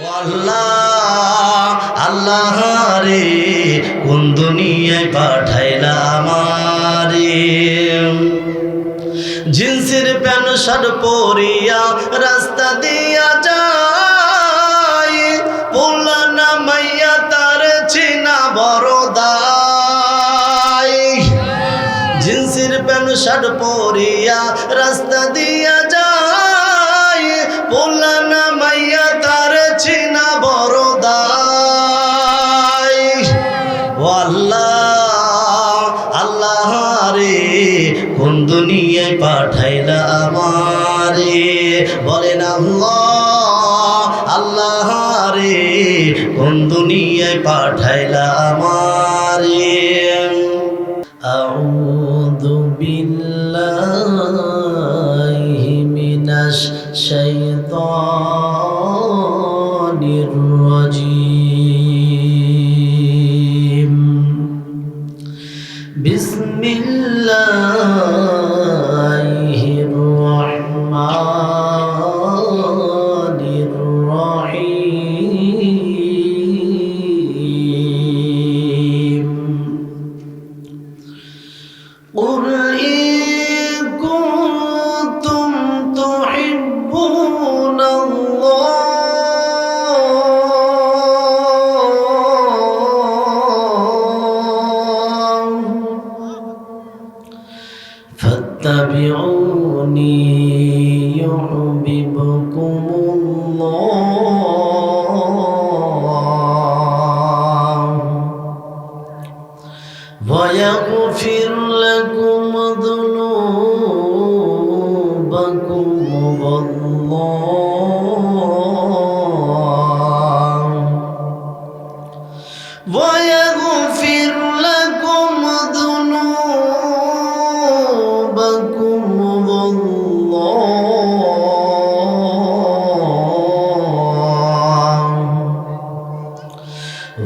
ও আল্লাহ, আল্লাহ রে কোন দুনিয়ায় পাঠাইলা আমারে। জিন্সের প্যান্ট শার্ট পরিয়া রাস্তা দিয়া যায়, পোলা না মাইয়া তার চিনা বড় দায়। জিন্সের প্যান্ট শার্ট পরিয়া রাস্তা দিয়া যায়, পোলা না মাইয়া তার চিনা বড় দায়। ও আল্লাহ, আল্লাহ রে কোন দুনিয়ায় পাঠাইলা আমারে। বলেন আল্লাহ, আল্লাহ রে কোন দুনিয়ায় পাঠাইলা আমারে। আউযু বিল্লাহি মিনাশ শাইতানির রাজীম। বিসমিল্লাহির রহমানির রহিম। قل إن كنتم تحبون الله فاتبعوني يحببكم الله ويغفر لكم ذنوبكم والله ويغفر لكم ذنوبكم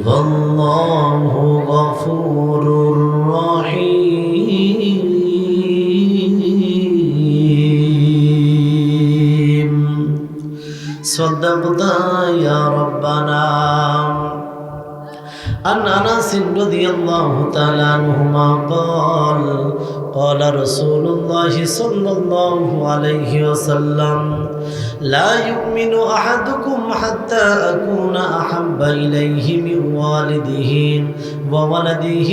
والله غفور رحيم صدقت يا ربنا. عن أنس رضي الله تعالى عنهما قال قال رسول الله صلى الله عليه وسلم لا يؤمن أحدكم حتى أكون أحب إليه من والده وولده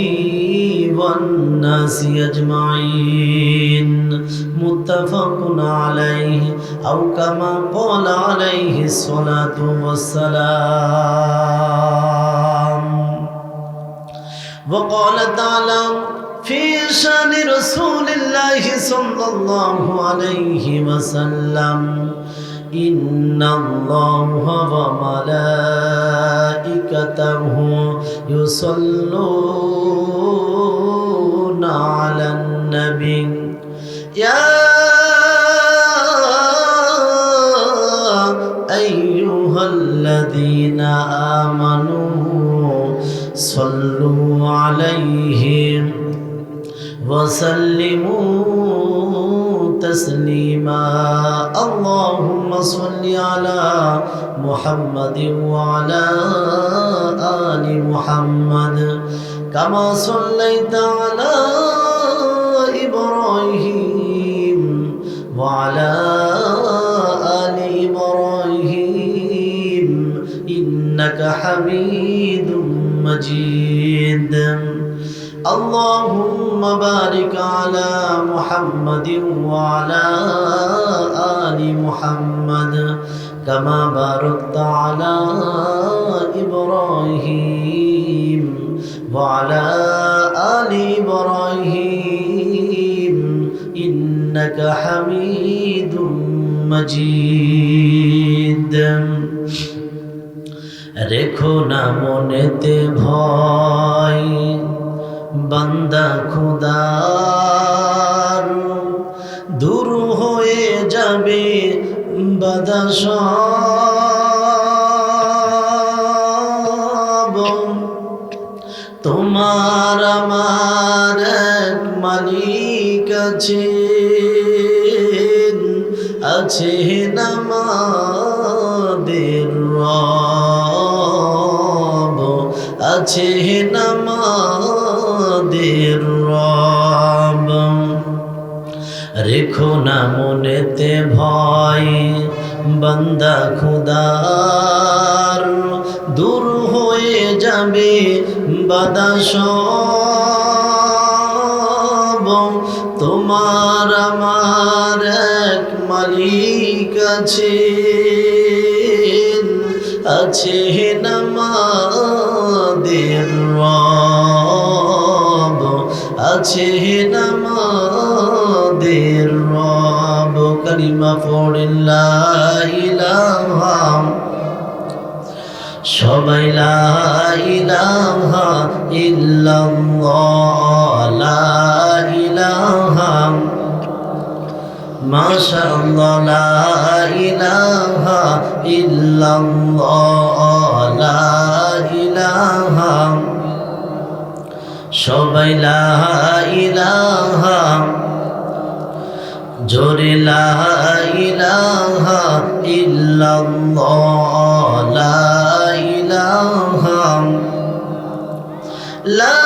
والناس أجمعين متفق عليه أو كما قال عليه الصلاة والسلام. وقال تعالى في شان رسول الله صلى الله عليه وسلم إن الله وملائكته يصلون على النبي يا أيها الذين آمنوا صلوا عليه وسلموا تسليما. اللهم صل على محمد وعلى آل محمد كما صليت على إبراهيم وعلى آل إبراهيم إنك حميد مجيد. اللهم بارك على محمد وعلى آل محمد كما باركت على إبراهيم وعلى آل إبراهيم إنك حميد مجيد. রেখো না মনেতে ভয় বান্দা খুদার, দূর হয়ে যাবে বাধা সব। তোমার আমার এক মালিক আছেন, আছেন আমাদের রব। আছে নামাদের রব। রেখো না মনেতে ভয় বান্দা খুদার, দূর হয়ে যাবে বাধা সব। তোমার আমার এক মালিক আছে নামাদের রব, আছে নামাদের রব। কালিমা পড়ে লা ইলাহা, সবাই লা ইলাহা ইল্লাল্লাহ, লা ইলাহা মাশাআল্লাহ, লা ইলাহা ইল্লাল্লাহ, লা ইলাহা, সবাই লা ইলাহা, জোরে লা ইলাহা ইল্লাল্লাহ, লা ইলাহা, লা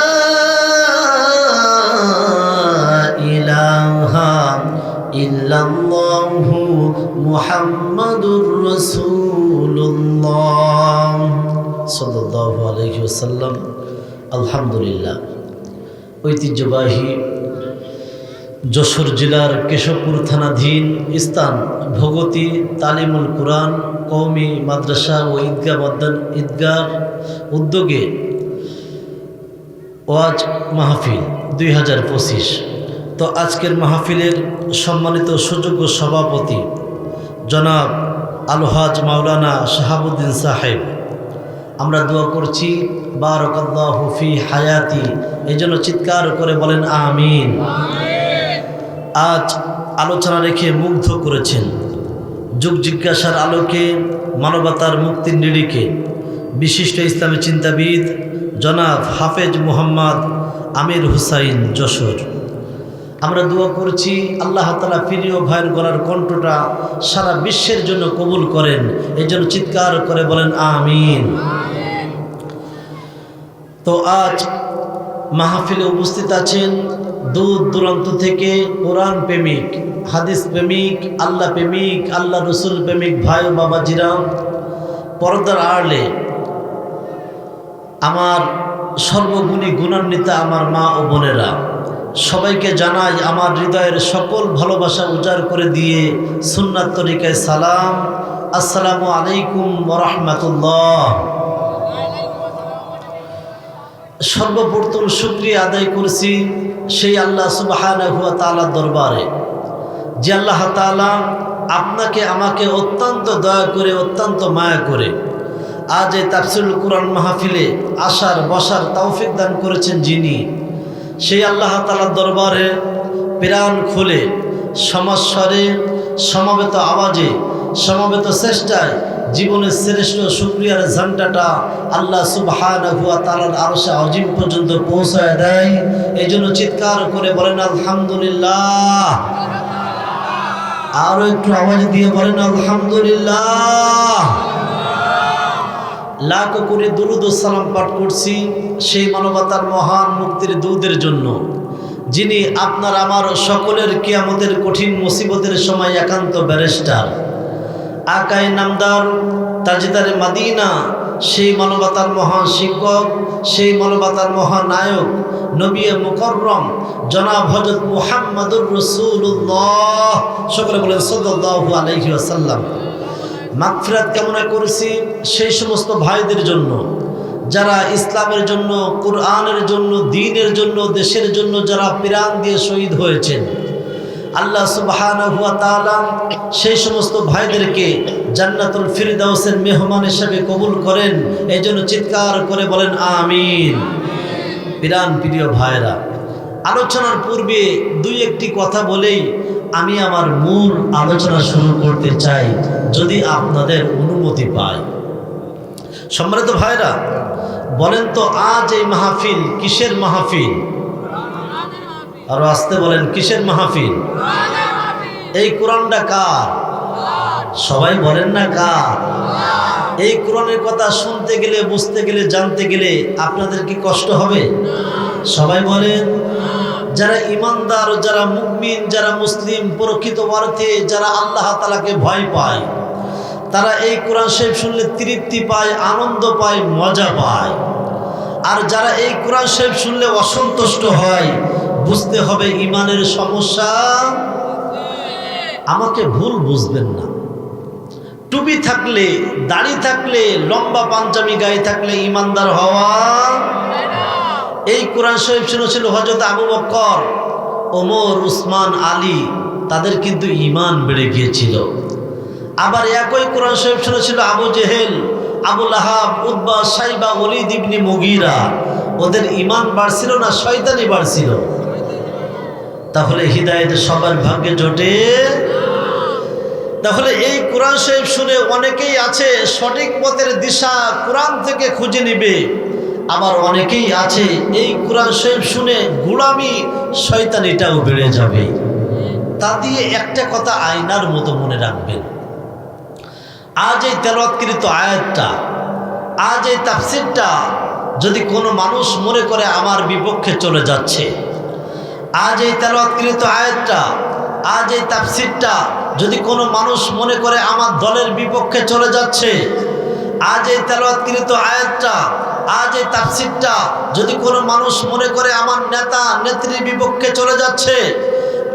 ইলাহা ইল্লাল্লাহু মুহাম্মাদুর রাসূলুল্লাহ সাল্লাল্লাহু আলাইহি ওয়াসাল্লাম। আলহামদুলিল্লাহ। ঐতিহ্যবাহী যশোর জেলার কেশবপুর থানাধীন স্থান ভগতী তালিমুল কুরআন কওমি মাদ্রাসা ও ঈদগাহ উদ্যোগে ওয়াজ মাহফিল 2025। তো আজকের মাহফিলের সম্মানিত সুযোগ্য সভাপতি জনাব আলহাজ মাওলানা শাহাবুদ্দিন সাহেব, আমরা দোয়া করছি বারাকাল্লাহু ফি হায়াতি, এই জন্য চিৎকার করে বলেন আমিন। আজ আলোচনা রেখে মুগ্ধ করেছেন যুগ জিজ্ঞাসার আলোকে মানবতার মুক্তির নিরিখে বিশিষ্ট ইসলামী চিন্তাবিদ জনাব হাফেজ মুহাম্মদ আমির হুসাইন যশোর। আমরা দোয়া করছি আল্লাহ তাআলা প্রিয় ভাইয়ের গলার কণ্ঠটা সারা বিশ্বের জন্য কবুল করেন, এই জন্য চিৎকার করে বলেন আমিন। তো আজ মাহফিলে উপস্থিত আছেন দূর দূরান্ত থেকে কোরআন প্রেমিক, হাদিস প্রেমিক, আল্লাহ প্রেমিক, আল্লাহ রসুল প্রেমিক ভাই ও বাবাজিরা, পর্দার আড়ালে আমার সর্বগুণী গুণান্বিতা আমার মা ও বোনেরা, সবাইকে জানাই আমার হৃদয়ের সকল ভালোবাসা উজাড় করে দিয়ে সুন্নাত তরিকায় সালাম। আসসালামু আলাইকুম ওয়া রাহমাতুল্লাহ। সর্বপ্রথম শুকরিয়া আদায় করছি সেই আল্লাহ সুবহানাহু ওয়া তাআলার দরবারে, যে আল্লাহ তাআলা আপনাকে আমাকে অত্যন্ত দয়া করে, অত্যন্ত মায়া করে আজ এই তাফসীরুল কুরআন মাহফিলে আসার বসার তৌফিক দান করেছেন, যিনি সেই আল্লাহ তাআলার দরবারে প্রাণ খুলে সমস্বরে সমবেত আওয়াজে সমবেত চেষ্টায় জীবনের শ্রেষ্ঠ শুকরিয়ার ঘণ্টাটা আল্লাহ সুবহানাহু ওয়া তাআলার আরশে আজিম পর্যন্ত পৌঁছায় দেয়। এই জন্য চিৎকার করে বলেন আলহামদুলিল্লাহ। আরো একটু আওয়াজ দিয়ে বলেন আলহামদুলিল্লাহ। লাখ করে দুরূদ ও সালাম পাঠ করছি সেই মানবতার মহান মুক্তির দূতের জন্য, যিনি আপনার আমার সকলের কিয়ামতের কঠিন মুসিবতের সময় একান্ত ব্যারিস্টার, আকায়ে নামদার, তাজদারে মাদিনা, সেই মানবতার মহান শিক্ষক, সেই মানবতার মহানায়ক নবী মুকররম জনাব হযরত মুহাম্মদুর রাসূলুল্লাহ, সকলে বলেন সাল্লাল্লাহু আলাইহি ওয়াসাল্লাম। মাগফিরাত কামনা করেছি সেই সমস্ত ভাইদের জন্য যারা ইসলামের জন্য, কুরআনের জন্য, দ্বীনের জন্য, দেশের জন্য যারা প্রাণ দিয়ে শহীদ হয়েছেন। আল্লাহ সুবহানাহু ওয়া তাআলা সেই সমস্ত ভাইদেরকে জান্নাতুল ফিরদাউসের মেহমান হিসেবে কবুল করেন, এই জন্য চিৎকার করে বলেন আমিন। প্রাণ প্রিয় ভাইরা, আলোচনার পূর্বে দুই একটি কথা বলেই আমি আমার মূল আলোচনা শুরু করতে চাই, যদি আপনাদের অনুমতি পাই। সম্মানিত ভাইরা, বলেন তো আজ এই মাহফিল কিসের মাহফিল? আরো আসতে বলেন, কিসের মাহফিল? এই কোরআনটা কার? সবাই বলেন না কার? এই কোরআনের কথা শুনতে গেলে, বুঝতে গেলে, জানতে গেলে আপনাদের কি কষ্ট হবে? সবাই বলেন। যারা ইমানদার, যারা মুমিন, যারা মুসলিম প্রকৃত অর্থে, যারা আল্লাহ তাআলাকে ভয় পায়, তারা এই কোরআন শরীফ শুনলে তৃপ্তি পায়, আনন্দ পায়, মজা পায়। আর যারা এই কোরআন শরীফ শুনলে অসন্তুষ্ট হয়, বুঝতে হবে ইমানের সমস্যা। আমাকে ভুল বুঝবেন না। টুপি থাকলে, দাড়ি থাকলে, লম্বা পাঞ্জাবি গায়ে থাকলে ইমানদার হওয়া। এই কোরআন শরীফ শুনেছিল হযরত আবু বকর, ওমর, উসমান, আলী, তাদের কিন্তু ঈমান বেড়ে গিয়েছিল। আবার একই কোরআন শরীফ শুনেছিল আবু জেহেল, আবু লাহাব, উতবা, সাইবা, ওলীদ ইবনে মুগীরা, ওদের ঈমান বাড়ছিল না শয়তানি বাড়ছিল? তাহলে হিদায়াত সবার ভাগ্যে জোটে? তাহলে এই কোরআন শরীফ শুনে অনেকেই আছে সঠিক পথের দিশা কোরআন থেকে খুঁজে নিবে, আবার অনেকেই আছে এই কোরআন শরীফ শুনে গোলামি, শয়তানিটাও বেড়ে যাবে। তা দিয়ে একটা কথা আয়নার মতো মনে রাখবেন, আজ এই তেলাওয়াতকৃত আয়াতটা, আজ এই তাফসীরটা যদি কোনো মানুষ মনে করে আমার বিপক্ষে চলে যাচ্ছে, আজ এই তেলাওয়াতকৃত আয়াতটা, আজ এই তাফসীরটা যদি কোনো মানুষ মনে করে আমার দলের বিপক্ষে চলে যাচ্ছে, আজ এই তেলাওয়াতকৃত আয়াতটা, আজ এই তাফসীরটা যদি কোনো মানুষ মনে করে আমার নেতা নেত্রীর বিপক্ষে চলে যাচ্ছে,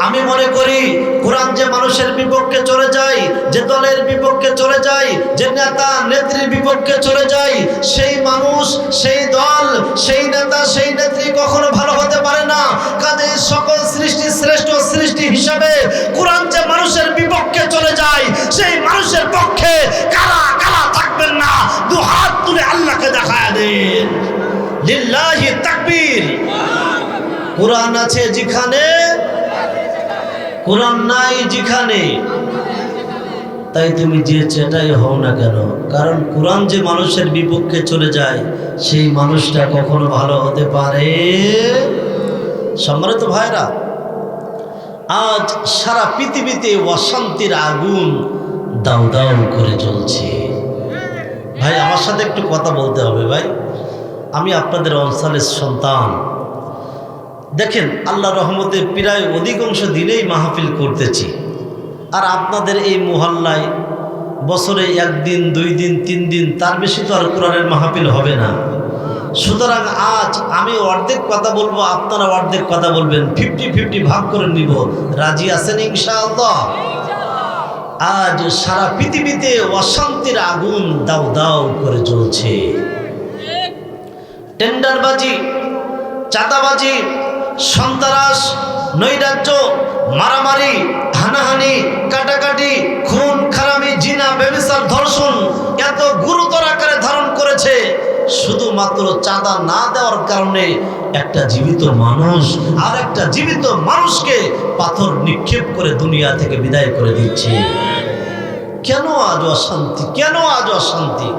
আমি মনে করি কোরআন যে মানুষের বিপক্ষে চলে যায়, যে দলের বিপক্ষে চলে যায়, যে নেতা নেত্রীর বিপক্ষে চলে যায়, সেই মানুষ, সেই দল, সেই নেতা, সেই নেত্রী কখনো ভালো হতে পারে না। কাজে সকল সৃষ্টি শ্রেষ্ঠ সৃষ্টি হিসাবে কোরআন যে মানুষের বিপক্ষে চলে যায়, সেই মানুষের পক্ষে কারা কারা থাকবেন না, দু হাত তুলে আল্লাহকে দেখায় দেন। লিল্লাহি তাকবীর। কোরআন আছে যেখানে, কোরআন নাই যেখানে, তাই তুমি যে চেটাই হও না কেন, কারণ কোরআন যে মানুষের বিপক্ষে চলে যায়, সেই মানুষটা কখনো ভালো হতে পারে? সম্মানিত ভাইরা, আজ সারা পৃথিবীতে অশান্তির আগুন দাউ দাউ করে জ্বলছে। ভাই আমার সাথে একটু কথা বলতে হবে ভাই, আমি আপনাদের অঞ্চলের সন্তান। দেখেন আল্লাহ রহমতে প্রায় অধিকাংশ দিনেই মাহফিল করতেছি, আর আপনাদের এই মহল্লায় বছরে একদিন, 2 দিন, 3 দিন, তার বেশি তো আর কোরআনের মাহফিল হবে না। সুতরাং আজ আমি অর্ধেক কথা বলবো, আপনারা অর্ধেক কথা বলবেন, 50-50 ভাগ করে নিব। রাজি আছেন ইনশাআল্লাহ? আজ সারা পৃথিবীতে অশান্তির আগুন দাউ দাউ করে জ্বলছে। টেন্ডারবাজি, চাঁদাবাজি, সন্ত্রাস, নৈরাজ্য, মারামারি, হানাহানি, কাটাকাটি, খুন খারামি, জিনা, ব্যভিচার, ধর্ষণ এত গুরুতর আকারে ধারণ করেছে, শুধুমাত্র চাঁদা না দেওয়ার কারণে একটা জীবিত মানুষ আর একটা জীবিত মানুষকে পাথর নিক্ষেপ করে দুনিয়া থেকে বিদায় করে দিচ্ছে। কেন আজ অশান্তি? কেন আজ অশান্তি?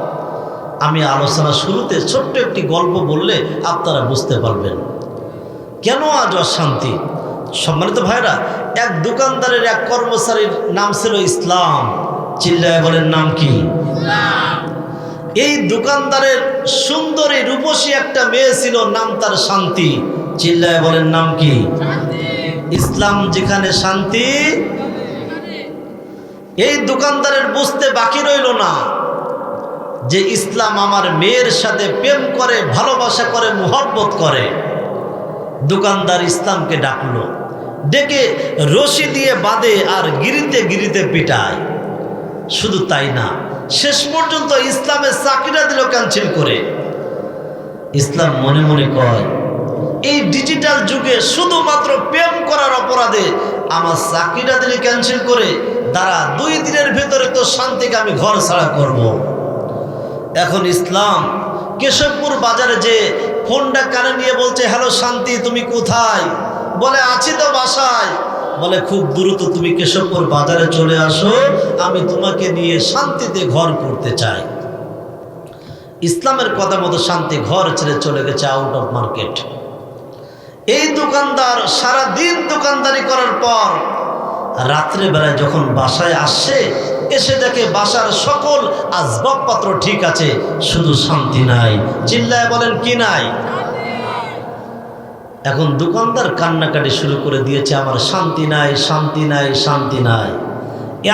আমি আলোচনা শুরুতে ছোট্ট একটি গল্প বললে আপনারা বুঝতে পারবেন কেন আজ অশান্তি। সম্মানিত ভাইরা, এক দোকানদারের এক কর্মচারীর নাম ছিল ইসলাম। চিল্লায় বলেন নাম কি? এই দোকানদারের সুন্দরী রূপসী একটা মেয়ে ছিল, নাম তার শান্তি। চিল্লায় বলেন নাম কি? ইসলাম যেখানে শান্তি। এই দোকানদারের বুঝতে বাকি রইল না যে ইসলাম আমার মেয়ের সাথে প্রেম করে, ভালোবাসা করে, মুহব্বত করে। দোকানদার ইসলামকে ডাকলো, ডেকে রশি দিয়ে বাঁধে আর গিরিতে গিরিতে পিটায়। শুধু তাই না, শেষ পর্যন্ত ইসলামের চাকরিটা দিল ক্যান্সেল করে। ইসলাম মনে মনে কয়, এই ডিজিটাল যুগে শুধুমাত্র প্রেম করার অপরাধে আমার চাকরিটা দিলে ক্যান্সেল করে, দাঁড়া 2 দিনের ভেতরে তো শান্তিকে আমি ঘর ছাড়া করব। এখন ইসলাম কেশবপুর বাজারে যে ফোনটা কানে নিয়ে বলছে, হ্যালো শান্তি, তুমি কোথায়? বলে আছি তো বাসায়। বলে খুব দ্রুত তুমি কেশবপুর বাজারে চলে আসো, আমি তোমাকে নিয়ে শান্তিতে ঘর করতে চাই। ইসলামের কথা মতো শান্তি ঘর ছেড়ে চলে গেছে আউট অফ মার্কেট। এই দোকানদার সারা দিন দোকানদারি করার পর রাত্রে বেলায় যখন বাসায় আসছে, এসে দেখে বাসার সকল আসবাবপত্র ঠিক আছে, শুধু শান্তি নাই। চিল্লায় বলেন কি নাই? এখন দোকানদার কান্নাকাটি শুরু করে দিয়েছে, আমার শান্তি নাই, শান্তি নাই, শান্তি নাই।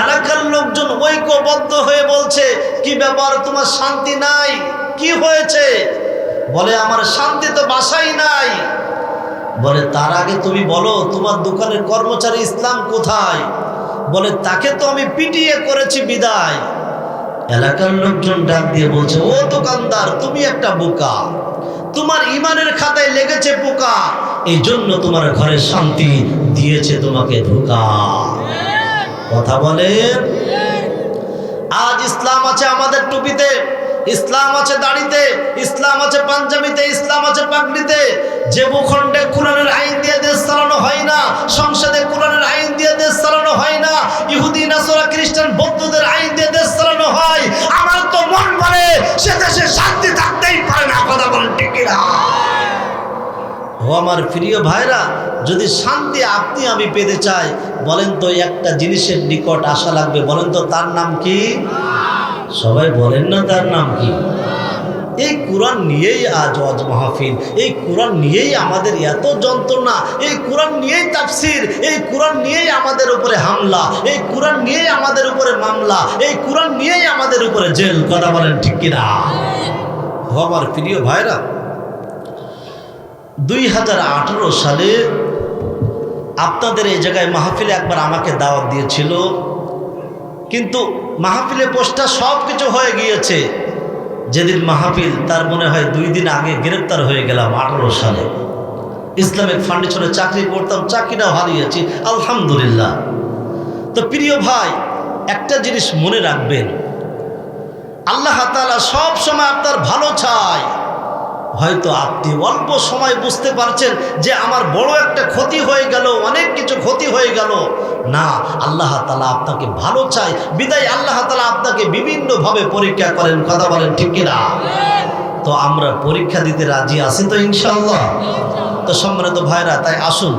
এলাকার লোকজন ঐক্যবদ্ধ হয়ে বলছে, কি ব্যাপার, তোমার শান্তি নাই, কি হয়েছে? বলে আমার শান্তি তো বাসাই নাই। বলে তার আগে তুমি বলো তোমার দোকানের কর্মচারী ইসলাম কোথায়? বলে তাকে তো আমি পিটিয়ে করেছি বিদায়। এলাকার লোকজন ডাক দিয়ে বলছে, ও দোকানদার, তুমি একটা বোকা, তোমার ইমানের খাতায় লেগেছে পোকা, এই জন্য তোমার ঘরে শান্তি দিয়েছে তোমাকে ধোঁকা। কথা বলেন। আজ ইসলাম আছে আমাদের টুপিতে, ইসলাম আছে দাড়িতে, ইসলাম আছে পাঞ্জাবিতে, ইসলাম আছে পাগড়িতে। যে ভূখণ্ডে কোরআনের আইন দিয়ে দেশ চালানো হয় না, সংসদে কোরআনের আইন দিয়ে দেশ চালানো হয় না, ইহুদি নাসরা খ্রিস্টান বৌদ্ধদের আইন দিয়ে দেশ চালানো হয়, আমার তো মন বলে সে দেশে শান্তি থাকতেই পারে না। কথা বলেন ঠিক না? ও আমার প্রিয় ভাইরা, যদি শান্তি আপনি আমি পেতে চাই, বলেন তো একটা জিনিসের নিকট আসা লাগবে, বলেন তো তার নাম কি? সবাই বলেন না তার নাম কি? এই কোরআন নিয়েই আজ ওয়াজ মাহফিল, এই কোরআন নিয়েই আমাদের এত যন্ত্রণা, এই কোরআন নিয়েই তাফসির, এই কোরআন নিয়েই আমাদের উপরে হামলা, এই কোরআন নিয়েই আমাদের উপরে মামলা, এই কোরআন নিয়েই আমাদের উপরে জেল। কথা বলেন ঠিক কিনা? আমার প্রিয় ভাইরা, 2018 সালে আপনাদের এই জায়গায় মাহফিলে একবার আমাকে দাওয়াত দিয়েছিল, কিন্তু মাহফিলে পোস্টার সব কিছু হয়ে গিয়েছে। যেদিন মাহফিল তার মনে হয় 2 দিন আগে গ্রেপ্তার হয়ে গেলাম। 18 সালে ইসলামিক ফাউন্ডেশনে চাকরি করতাম, চাকরিটাও হারিয়েছি, আলহামদুলিল্লাহ। তো প্রিয় ভাই, একটা জিনিস মনে রাখবেন, আল্লাহ তাআলা সব সময় আপনার ভালো চায়। হয়তো আপনি অল্প সময় বুঝতে পারছেন যে আমার বড় একটা ক্ষতি হয়ে গেল, অনেক কিছু ক্ষতি হয়ে গেল। না, আল্লাহ তাআলা আপনাকে ভালো চায়, বিদায় আল্লাহ তাআলা আপনাকে বিভিন্নভাবে পরীক্ষা করেন। কথা বলেন ঠিক কিনা? তো আমরা পরীক্ষা দিতে রাজি আছি তো ইনশাআল্লাহ? তো সম্মানিত ভাইরা, তাই আসুন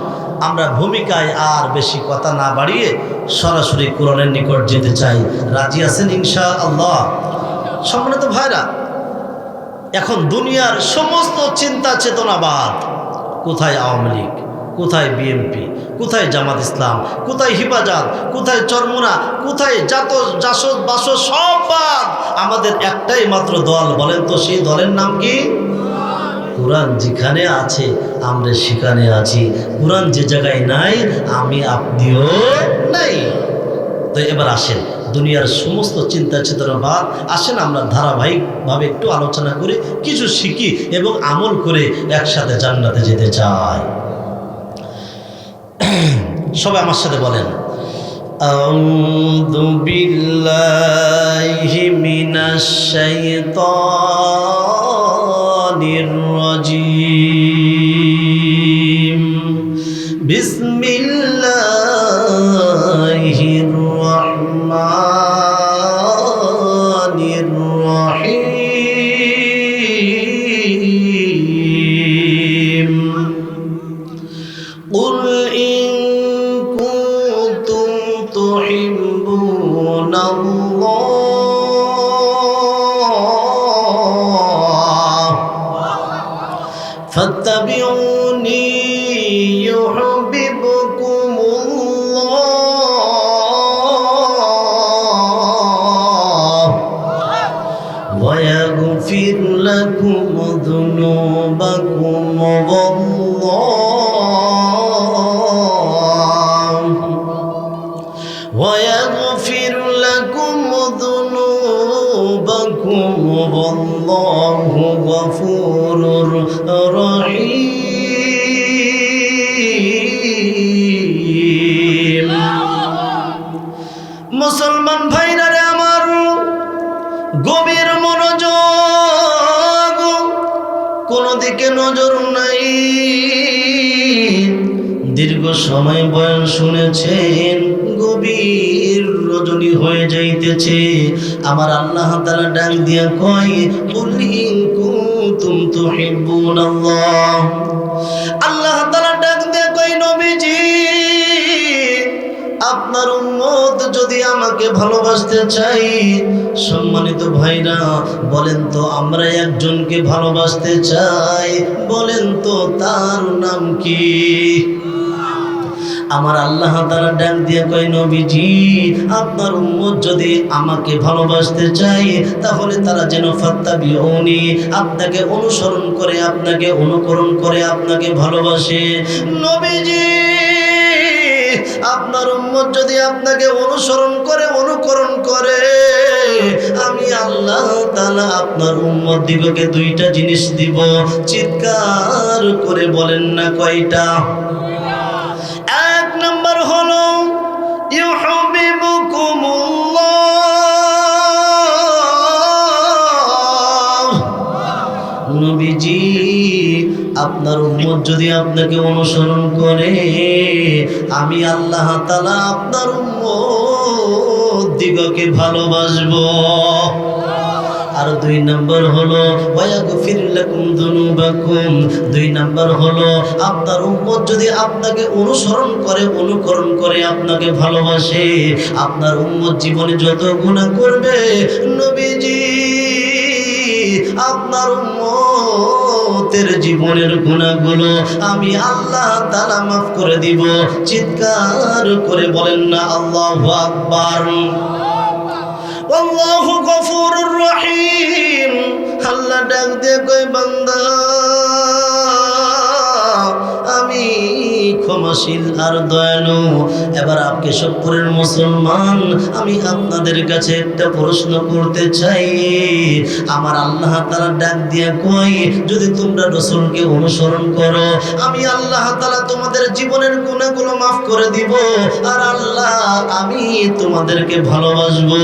আমরা ভূমিকায় আর বেশি কথা না বাড়িয়ে সরাসরি কোরআনের নিকট যেতে চাই। রাজি আছেন ইনশাআল্লাহ? সম্মানিত ভাইরা, এখন দুনিয়ার সমস্ত চিন্তা চেতনাবাদ, কোথায় আওয়ামী লীগ, কোথায় বিএনপি, কোথায় জামাত ইসলাম, কোথায় হিফাজত, কোথায় চরমোনা, কোথায় জাসদ বাসদ, সব বাদ। আমাদের একটাই মাত্র দল, বলেন তো সেই দলের নাম কি? কোরআন যেখানে আছে আমরা সেখানে আছি, কোরআন যে জায়গায় নাই আমি আপনিও নাই। তো এবার আসেন, দুনিয়ার সমস্ত চিন্তা চেতনা বাদ, আসেন আমরা ধারাবাহিকভাবে একটু আলোচনা করে কিছু শিখি এবং আমল করে একসাথে জান্নাতে যেতে চাই। সবাই আমার সাথে বলেন, আউযু বিল্লাহি মিনাশ শাইতানির রাজিম, বিসমিল্লাহির রহমানির রহিম। কুল ইন কুনতুম তুহিব্বুনাল্লাহ ফাত্তাবিউনি ইউহিব্বুকুমুল্লাহ ওয়া ইয়াগফির লাকুম যুনুবাকুম ويغفر لكم ذنوبكم والله غفور رحيم। মুসলমান ভাইরা রে আমার, গভীর মনোযোগ, কোন দিকে নজর নাই। দীর্ঘ সময় বয়ান শুনেছেন, গভীর রজনী হয়ে যাইতেছে। আমার আল্লাহ তাআলা ডাক দিয়া কয়, কুল ইন কুনতুম তুহিব্বুনাল্লাহ। আল্লাহ তাআলা ডাক দিয়া কয়, নবীজি আপনার উম্মত যদি আমাকে ভালোবাসতে চাই, সম্মানিত ভাইরা বলেন তো আমরা একজনকে ভালোবাসতে চাই, বলেন তো তার নাম কি? আমার আল্লাহ তাআলা ডাক দিয়ে কয়, নবীজি আপনার উম্মত যদি আমাকে ভালোবাসতে চাই তাহলে তারা যেন ফাত্তাবিউনি, আপনাকে অনুসরণ করে, আপনাকে অনুকরণ করে আপনাকে ভালোবাসে। নবীজি আপনার উম্মত যদি আপনাকে অনুসরণ করে, অনুকরণ করে, আমি আল্লাহ তাআলা আপনার উম্মত দিগকে দুইটা জিনিস দিব। চিৎকার করে বলেন না কয়টা? এক নম্বর হলো ইউহিব্বুকুমুল্লাহ। নবীজি আপনার উম্মত যদি আপনাকে অনুসরণ করে, আমি আল্লাহ তাআলা আপনার উম্মত দিগকে ভালোবাসবো। আর দুই নম্বর হলো ওয়াগফির লাকুম যুনুবাকুম। দুই নম্বর হলো আপনার উম্মত যদি আপনাকে অনুসরণ করে, অনুকরণ করে আপনাকে ভালোবাসে, আপনার উম্মত জীবনে যত গুনাহ করবে নবীজি আপনার উম্মতের জীবনের গুনাহগুলো আমি আল্লাহ তাআলা মাফ করে দিব। চিৎকার করে বলেন না আল্লাহু আকবার। আল্লাহু গফুরুর রহিম। আল্লাহ ডাক দিয়ে কয়, বান্দা আমি ক্ষমাশীল আর দয়ালু। এবার আপনি সত্যের মুসলমান, আমি আপনাদের কাছে একটা প্রশ্ন করতে চাই। আমার আল্লাহ তাআলা ডাক দিয়ে কয়, যদি তোমরা রাসূলকে অনুসরণ করো, আমি আল্লাহ তাআলা তোমাদের জীবনের গুনাহগুলো মাফ করে দিব, আর আল্লাহ আমি তোমাদেরকে ভালোবাসবো।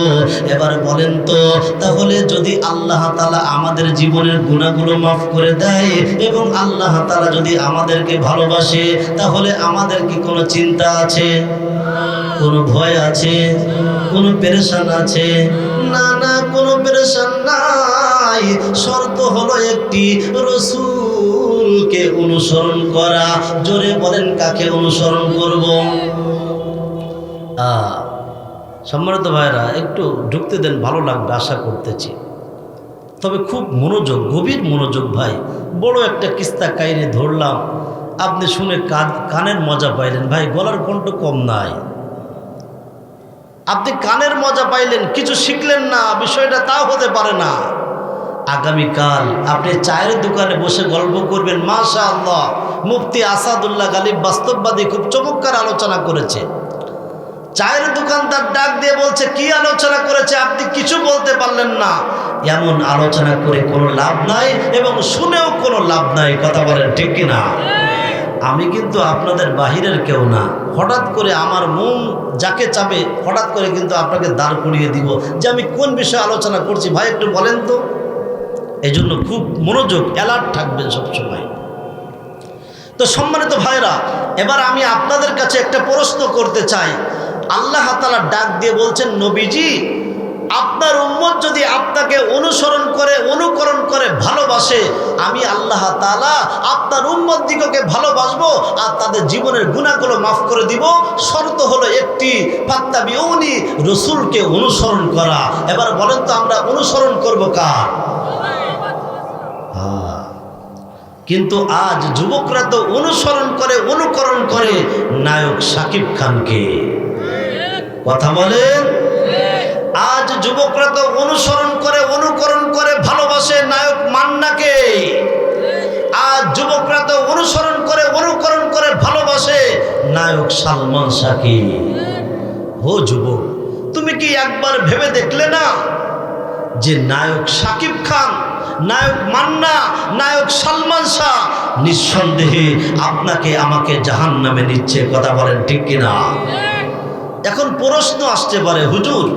এবার বলেন তো, তাহলে যদি আল্লাহ তাআলা আমাদের জীবনের গুনাহগুলো মাফ করে দেয় এবং আল্লাহ তাআলা যদি আমাদেরকে ভালোবাসে, তাহলে আমাদের কি কোনো চিন্তা আছে? কোনো ভয় আছে? কোনো পেরেশান আছে? না না, কোনো পেরেশান নাই। শর্ত হলো একটি, রাসূলকে অনুসরণ করা। জোরে বলেন, কাকে অনুসরণ করব? সম্মানিত ভাইরা একটু ঢুকতে দেন, ভালো লাগবে আশা করতেছি। তবে খুব মনোযোগ, গভীর মনোযোগ ভাই। বড় একটা কিস্তা কাহিনী ধরলাম, আপনি শুনে কানের মজা পাইলেন। ভাই গলার কণ্ঠ কম নাই, আপনি কানের মজা পাইলেন, কিছু শিখলেন না, বিষয়টা তাও হতে পারে না। আগামীকাল আপনি চায়ের দোকানে বসে গল্প করবেন। মাশাআল্লাহ, মুফতি আসাদুল্লাহ গালিব বাস্তববাদী খুব চমৎকার আলোচনা করেছে। চায়ের দোকানদার ডাক দিয়ে বলছে, কি আলোচনা করেছে? আপনি কিছু বলতে পারলেন না। এমন আলোচনা করে কোনো লাভ নাই এবং শুনেও কোনো লাভ নাই। কথা বলেন ঠিক কিনা? আমি কিন্তু আপনাদের বাহিরের কেউ না। হঠাৎ করে আমার মন যাকে চাবে হঠাৎ করে কিন্তু আপনাকে দাঁড় করিয়ে দিব যে আমি কোন বিষয়ে আলোচনা করছি। ভাই একটু বলেন তো। এই জন্য খুব মনোযোগ, অ্যালার্ট থাকবেন সবসময়। তো সম্মানিত ভাইরা, এবার আমি আপনাদের কাছে একটা প্রশ্ন করতে চাই। আল্লাহ তাআলা ডাক দিয়ে বলছেন, নবীজি আপনার উম্মত যদি আপনাকে অনুসরণ করে, অনুকরণ করে ভালোবাসে, আমি আল্লাহ তাআলা আপনার উম্মত দিগকে ভালোবাসবো আর তাদের জীবনের গুনাহগুলো মাফ করে দিব। শর্ত হলো একটি, ফাত্তাবিউনি, রাসূলকে অনুসরণ করা। এবার বলেন তো আমরা অনুসরণ করব কার? কিন্তু আজ যুবকরা তো অনুসরণ করে, অনুকরণ করে নায়ক শাকিব খানকে। কথা বলেন। আজ যুবকরা তো অনুসরণ করে, অনুকরণ করে ভালোবাসে নায়ক মান্নাকে। আজ যুবকরা তো অনুসরণ করে, অনুকরণ করে ভালোবাসে নায়ক সালমান শাহকে। ও যুবক, তুমি কি একবার ভেবে দেখলে না যে নায়ক শাকিব খান, নায়ক মান্না, নায়ক সালমান শাহ নিঃসন্দেহে আপনাকে আমাকে জাহান্নামে নিচ্ছে? কথা বলেন ঠিক কিনা? এখন প্রশ্ন আসতে পারে, হুজুর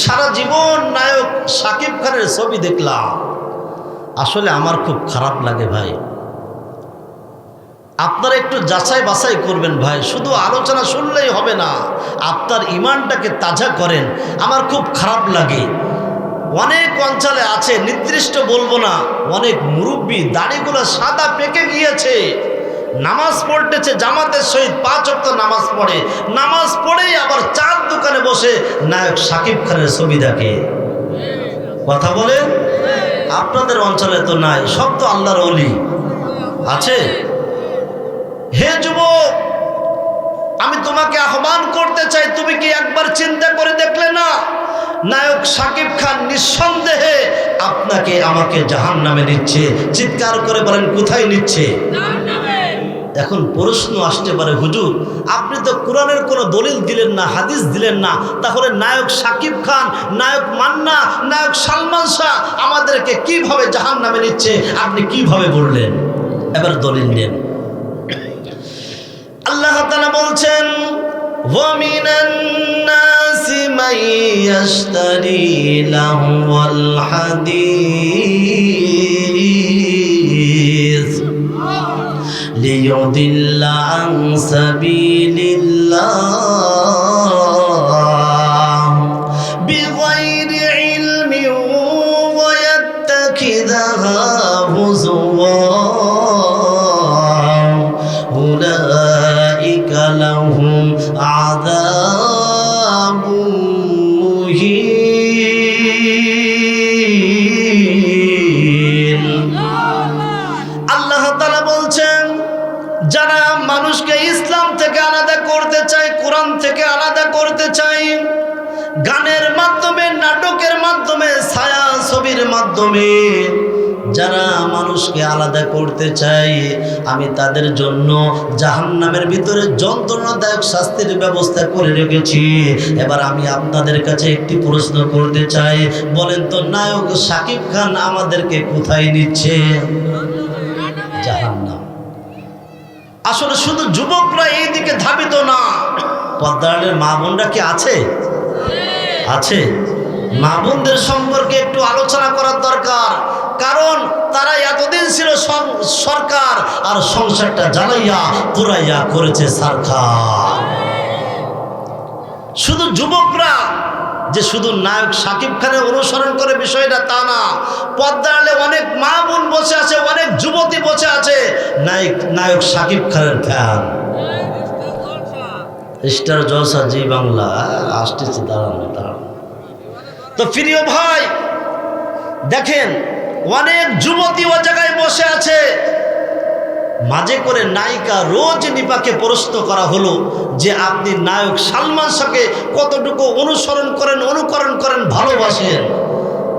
সারা জীবন নায়ক শাকিব খানের ছবি দেখলাম, আসলে আমার খুব খারাপ লাগে ভাই। আপনারা একটু যাচাই বাছাই করবেন ভাই, শুধু আলোচনা শুনলেই হবে না, আপনার ইমানটাকে তাজা করেন। আমার খুব খারাপ লাগে, অনেক অঞ্চলে আছে, নির্দিষ্ট বলবো না, অনেক মুরব্বী দাড়িগুলো সাদা পেকে গিয়েছে, নামাজ পড়তেছে জামাতের সহিত 5 ওয়াক্ত নামাজ পড়ে, নামাজ পড়েই আবার চার দোকানে বসে নায়ক শাকিব খানের ছবি দেখে। কথা বলেন, আপনাদের অঞ্চলে তো নাই, সব তো আল্লাহর ওলি আছে। হে যুবক, আমি তোমাকে আহ্বান করতে চাই, তুমি কি একবার চিন্তা করে দেখলে না নায়ক শাকিব খান নিঃসন্দেহে আপনাকে আমাকে জাহান্নামে নিচ্ছে? চিৎকার করে বলেন কোথায় নিচ্ছে? এখন প্রশ্ন আসতে পারে, হুজুর আপনি তো কোরআনের কোনো দলিল দিলেন না, হাদিস দিলেন না, তাহলে নায়ক শাকিব খান, নায়ক মান্না, নায়ক সালমান শাহ আমাদেরকে কিভাবে জাহান্নামে নিচ্ছে আপনি কিভাবে বললেন? এবার দলিল নেন। আল্লাহ তাআলা বলছেন, ওয়া মিনান নাসি মান ইয়াশতারি লাহওয়াল হাদিস লিয়ুদিল্লা আন সাবিলিল্লাহ বিগাইরি ইলমিন ওয়া ইয়াত্তাখিযাহা হুজুওয়া উলাইকা লাহুম আযাবুম মুহিন। আল্লাহ তাআলা বলছেন, যারা মানুষকে ইসলাম থেকে আলাদা করতে চায়, কোরআন থেকে আলাদা করতে চায়, গানের মাধ্যমে, নাটকের মাধ্যমে, ছায়া ছবির মাধ্যমে যারা মানুষকে আলাদা করতে চায়, আমি তাদের জন্য জাহান্নামের ভিতরে যন্ত্রণাদায়ক শাস্তির ব্যবস্থা করে রেখেছি। এবার আমি আপনাদের কাছে একটি প্রশ্ন করতে চাই, বলেন তো নায়ক শাকিব খান আমাদেরকে কোথায় নিচ্ছে? জাহান্নাম। আসলে শুধু যুবকরা এই দিকে ধাবিত না, পর্দার মা বোনরা কি আছে? আছে। মা বোনদের সম্পর্কে একটু আলোচনা করার দরকার, কারণ তারা এতদিন ছিল সরকার আর সংসারটা জ্বালাইয়া পুরাইয়া করেছে সরকার। শুধু যুবকরা যে শুধু নায়ক শাকিব খানের অনুসরণ করে বিষয়টা তা না, পর্দালে অনেক মা বোন বসে আছে, অনেক যুবতী বসে আছে নায়ক শাকিব খানের ফ্যান। স্টার জলসা জি বাংলা আসতেছে, দাঁড়ানো। তো প্রিয় ভাই দেখেন, অনেক যুবতী ও জায়গায় বসে আছে, মাঝে করে নায়িকা রজনীপাকে প্রশ্ন করা হলো যে আপনি নায়ক সালমান শাহকে কতটুকু অনুসরণ করেন, অনুকরণ করেন, ভালোবাসেন?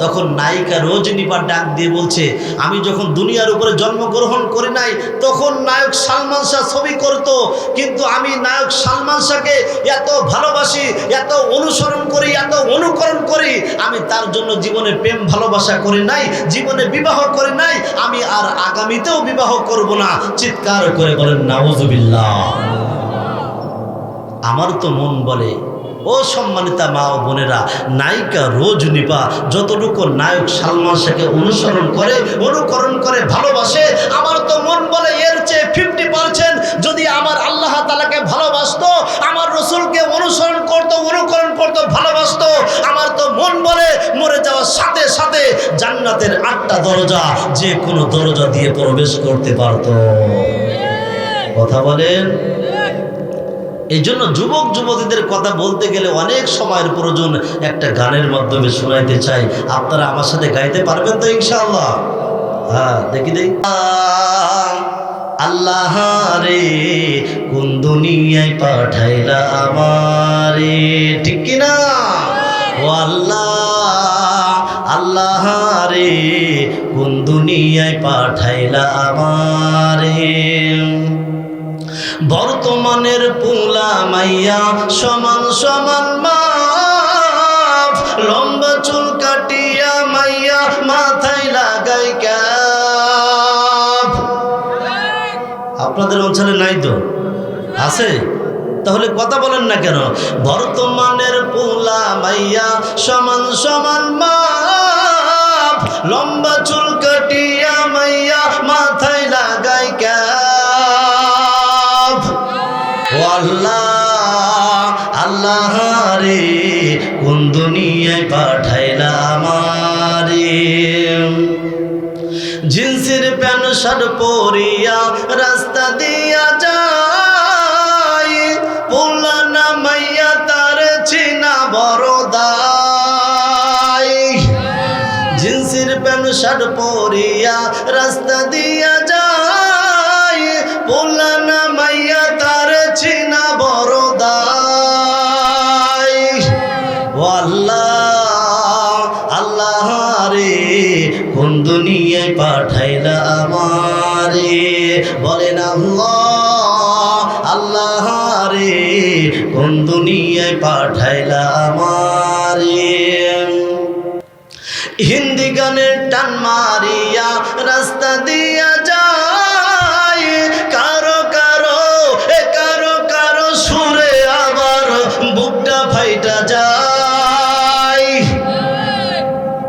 তখন নায়িকা রজনীপা ডাক দিয়ে বলছে, আমি যখন দুনিয়ার উপরে জন্মগ্রহণ করি নাই তখন নায়ক সালমান শাহ ছবি করতো, কিন্তু আমি নায়ক সালমান শাহকে এত ভালোবাসি, এত অনুসরণ করি, এত অনুকরণ করি, আমি তার জন্য জীবনে প্রেম ভালোবাসা করি নাই, জীবনে বিবাহ করি নাই, আমি আর আগামীতেও বিবাহ করব না। চিৎকার করে বলেন নাউজুবিল্লাহ। আমার তো মন বলে, ও সম্মানিতা মা ও বোনেরা, নায়িকা রজনীপা যতটুকু নায়ক সালমান শাহকে অনুসরণ করে, অনুকরণ করে, ভালোবাসে, আমার তো মন বলে এর চেয়ে 50% যদি আমার আল্লাহ তাআলাকে ভালোবাসতো, আমার রসুলকে অনুসরণ করতো, অনুকরণ করতো, ভালোবাসতো, আমার তো মন বলে মরে যাওয়ার সাথে সাথে জান্নাতের 8টা দরজা যে কোনো দরজা দিয়ে প্রবেশ করতে পারতো। কথা বলেন। এই জন্য যুবক যুবতীদের কথা বলতে গেলে অনেক সময়ের প্রয়োজন, একটা গানের মাধ্যমে শোনাইতে চাই। আপনারা আমার সাথে গাইতে পারবেন তো ইনশাআল্লাহ? হ্যাঁ, দেখি দেখি। আল্লাহ রে কোন দুনিয়ায় পাঠাইলা আমারে, ঠিক কিনা? ও আল্লাহ, আল্লাহ রে কোন দুনিয়ায় পাঠাইলা আমারে, বর্তমানের পুলা মাইয়া সমান সমান মাপ, লম্বা চুল কাটিয়া মাইয়া মাথায় লাগাই ক্যাপ। আপনাদের অঞ্চলে নাই তো? আছে? তাহলে কথা বলেন না কেন? বর্তমানের পুলা মাইয়া সমান সমান মাপ, লম্বা চুল কাটিয়া মাইয়া মাথায় লাগাই ক্যাপ। ও আল্লাহ, আল্লাহ রে কোন দুনিয়ায় পাঠাইলা আমারে, জিন্সের প্যান্ট শার্ট পরিয়া রাস্তা দিয়া যায়, পোলা না মাইয়া তার চিনা বড়দাই। জিন্সের প্যান্ট শার্ট পরিয়া রাস্তা দিয়া যায়, পোলা না মাইয়া তার চিনা বড়দাই। ও আল্লাহ, আল্লাহ রে কোন দুনিয়ায় পাঠাইলা আমারে, বলেন আল্লাহ, আল্লাহ রে কোন দুনিয়ায় পাঠাইলা আমারে। হিন্দি গানের টান মারিয়া রাস্তা দিয়া যায়, কারো কারো কারো কারো সুরে আবার বুকটা ফাইটা যায়।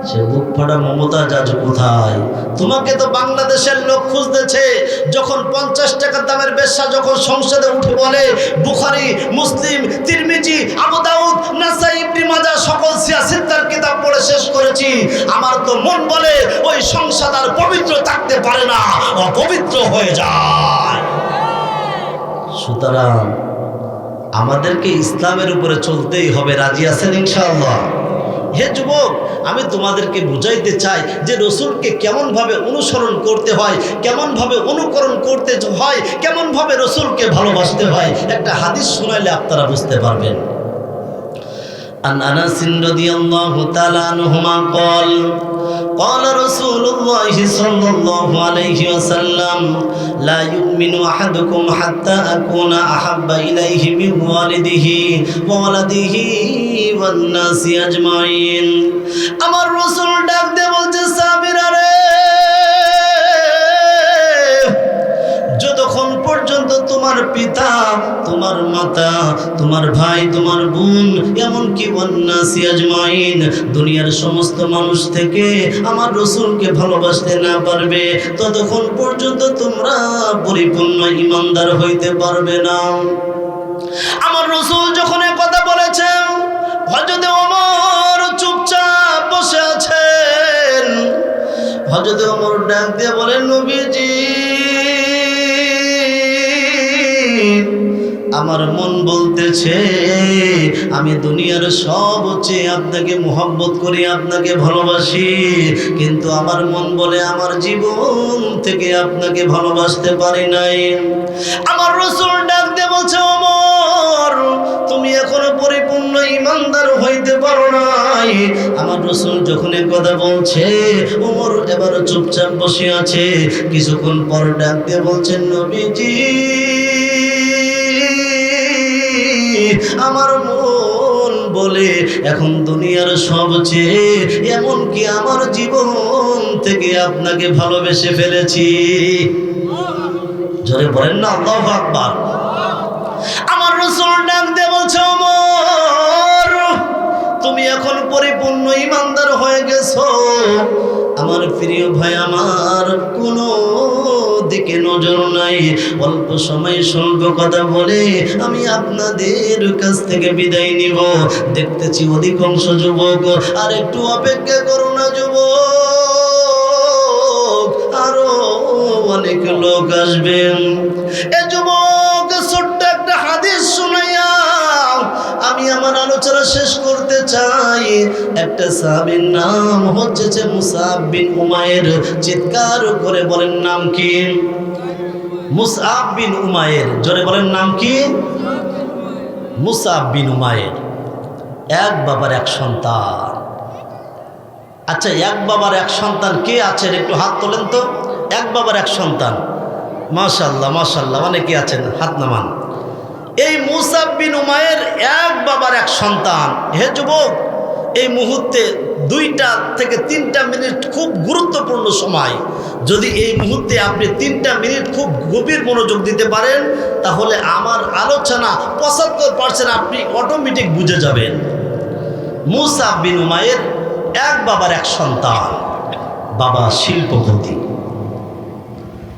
সে বুক ফাটা মমতাজ আজ কোথায়? তোমাকে তো বাংলাদেশের লোক খুঁজতেছে। যখন 50 টাকা দামের বেশ্যা যখন সংসদে উঠে বলে বুখারী, মুসলিম, তিরমিজি, আবু দাউদ, নাসাই, ইবনে মাজাহ সকল সিয়াসিত্তার কিতাব পড়ে শেষ করেছি, আমার তো মন বলে ওই সংসদ আর পবিত্র থাকতে পারে না, অপবিত্র হয়ে যায়। সুতরাং আমাদেরকে ইসলামের উপরে চলতেই হবে। রাজি আছেন ইনশাআল্লাহ? হে যুবক, আমি তোমাদেরকে বুঝাইতে চাই যে রসুলকে কেমনভাবে অনুসরণ করতে হয়, কেমনভাবে অনুকরণ করতে হয়, কেমনভাবে রসুলকে ভালোবাসতে হয়। একটা হাদিস শোনাইলে আপনারা বুঝতে পারবেন। عن أنس رضي الله تعالى عنهما قال قال رسول الله صلى الله عليه وسلم لا يؤمن أحدكم حتى أكون أحب إليه من والده وولده والناس أجمعين। আমার রাসূল ডাক দিয়ে বলছে, সাহাবীরা রে, যতক্ষণ পর্যন্ত তোমার পিতা, তোমার মাতা, তোমার ভাই, তোমার বোন, এমনকি ওয়ান্নাসি আজমাইন, দুনিয়ার সমস্ত মানুষ থেকে আমার রাসূলকে ভালোবাসতে না পারবে, ততক্ষণ পর্যন্ত তোমরা পরিপূর্ণ ঈমানদার হইতে পারবে না। আমার রাসূল যখন এই কথা বলেছেন, হযরত ওমর চুপচাপ বসে আছেন। হযরত ওমর ডাক দিয়ে বলেন, নবীজি, আমার মন বলতেছে আমি দুনিয়ার সবচেয়ে আপনাকে মোহাব্বত করি, আপনাকে ভালোবাসি, কিন্তু আমার মন বলে আমার জীবন থেকে আপনাকে ভালোবাসতে পারি নাই। আমার রাসূল ডাক দিয়ে বলছে, ওমর, তুমি এখনো পরিপূর্ণ ঈমানদার হইতে পারো নাই। আমার রাসূল যখন এই কথা বলছে, ওমর এবার চুপচাপ বসে আছে। কিছুক্ষণ পর ডাক দিয়ে বলছেন, নবীজি, আমার মন বলে এখন দুনিয়ার সবচেয়ে, এমনকি আমার জীবন থেকে আপনাকে ভালোবেসে ফেলেছি। জোরে বলেন না আল্লাহু আকবার। আমার রাসূল ডাক দিয়ে বলছে, ওমর, তুমি এখন পরিপূর্ণ ঈমানদার হয়ে গেছো। আমার প্রিয় ভাই, আমার কোনো দিকে নজর নাই। অল্প সময় স্বল্প কথা বলে আমি আপনাদের কাছ থেকে বিদায় নিব। দেখতেছি অধিকাংশ যুবক, আর একটু অপেক্ষা করো না যুবক, আরো অনেক লোক আসবেন। এ যুবক, ছোট্ট একটা হাদিস শুনাইয়া আমি আমার আলোচনা শেষ করতে চাই। একটা সাহাবীর নাম হচ্ছে মুসআব বিন উমাইর। চিৎকার করে বলেন নাম কি? মুসআব বিন উমাইর। জোরে বলেন নাম কি? মুসআব বিন উমাইর। এক বাবার এক সন্তান। আচ্ছা, এক বাবার এক সন্তান কে আছেন একটু হাত তোলেন তো। এক বাবার এক সন্তান, মাশাআল্লাহ মাশাআল্লাহ, অনেকে আছেন, হাত নামান। এই মুসআব বিন উমাইর এক বাবার এক সন্তান। হে যুবক, এই মুহূর্তে 2টা থেকে 3টা মিনিট খুব গুরুত্বপূর্ণ সময়। যদি এই মুহূর্তে আপনি 3টা মিনিট খুব গভীর মনোযোগ দিতে পারেন, তাহলে আমার আলোচনা 75% আপনি অটোমেটিক বুঝে যাবেন। মুসআব বিন উমাইর এক বাবার এক সন্তান, বাবা শিল্পপতি।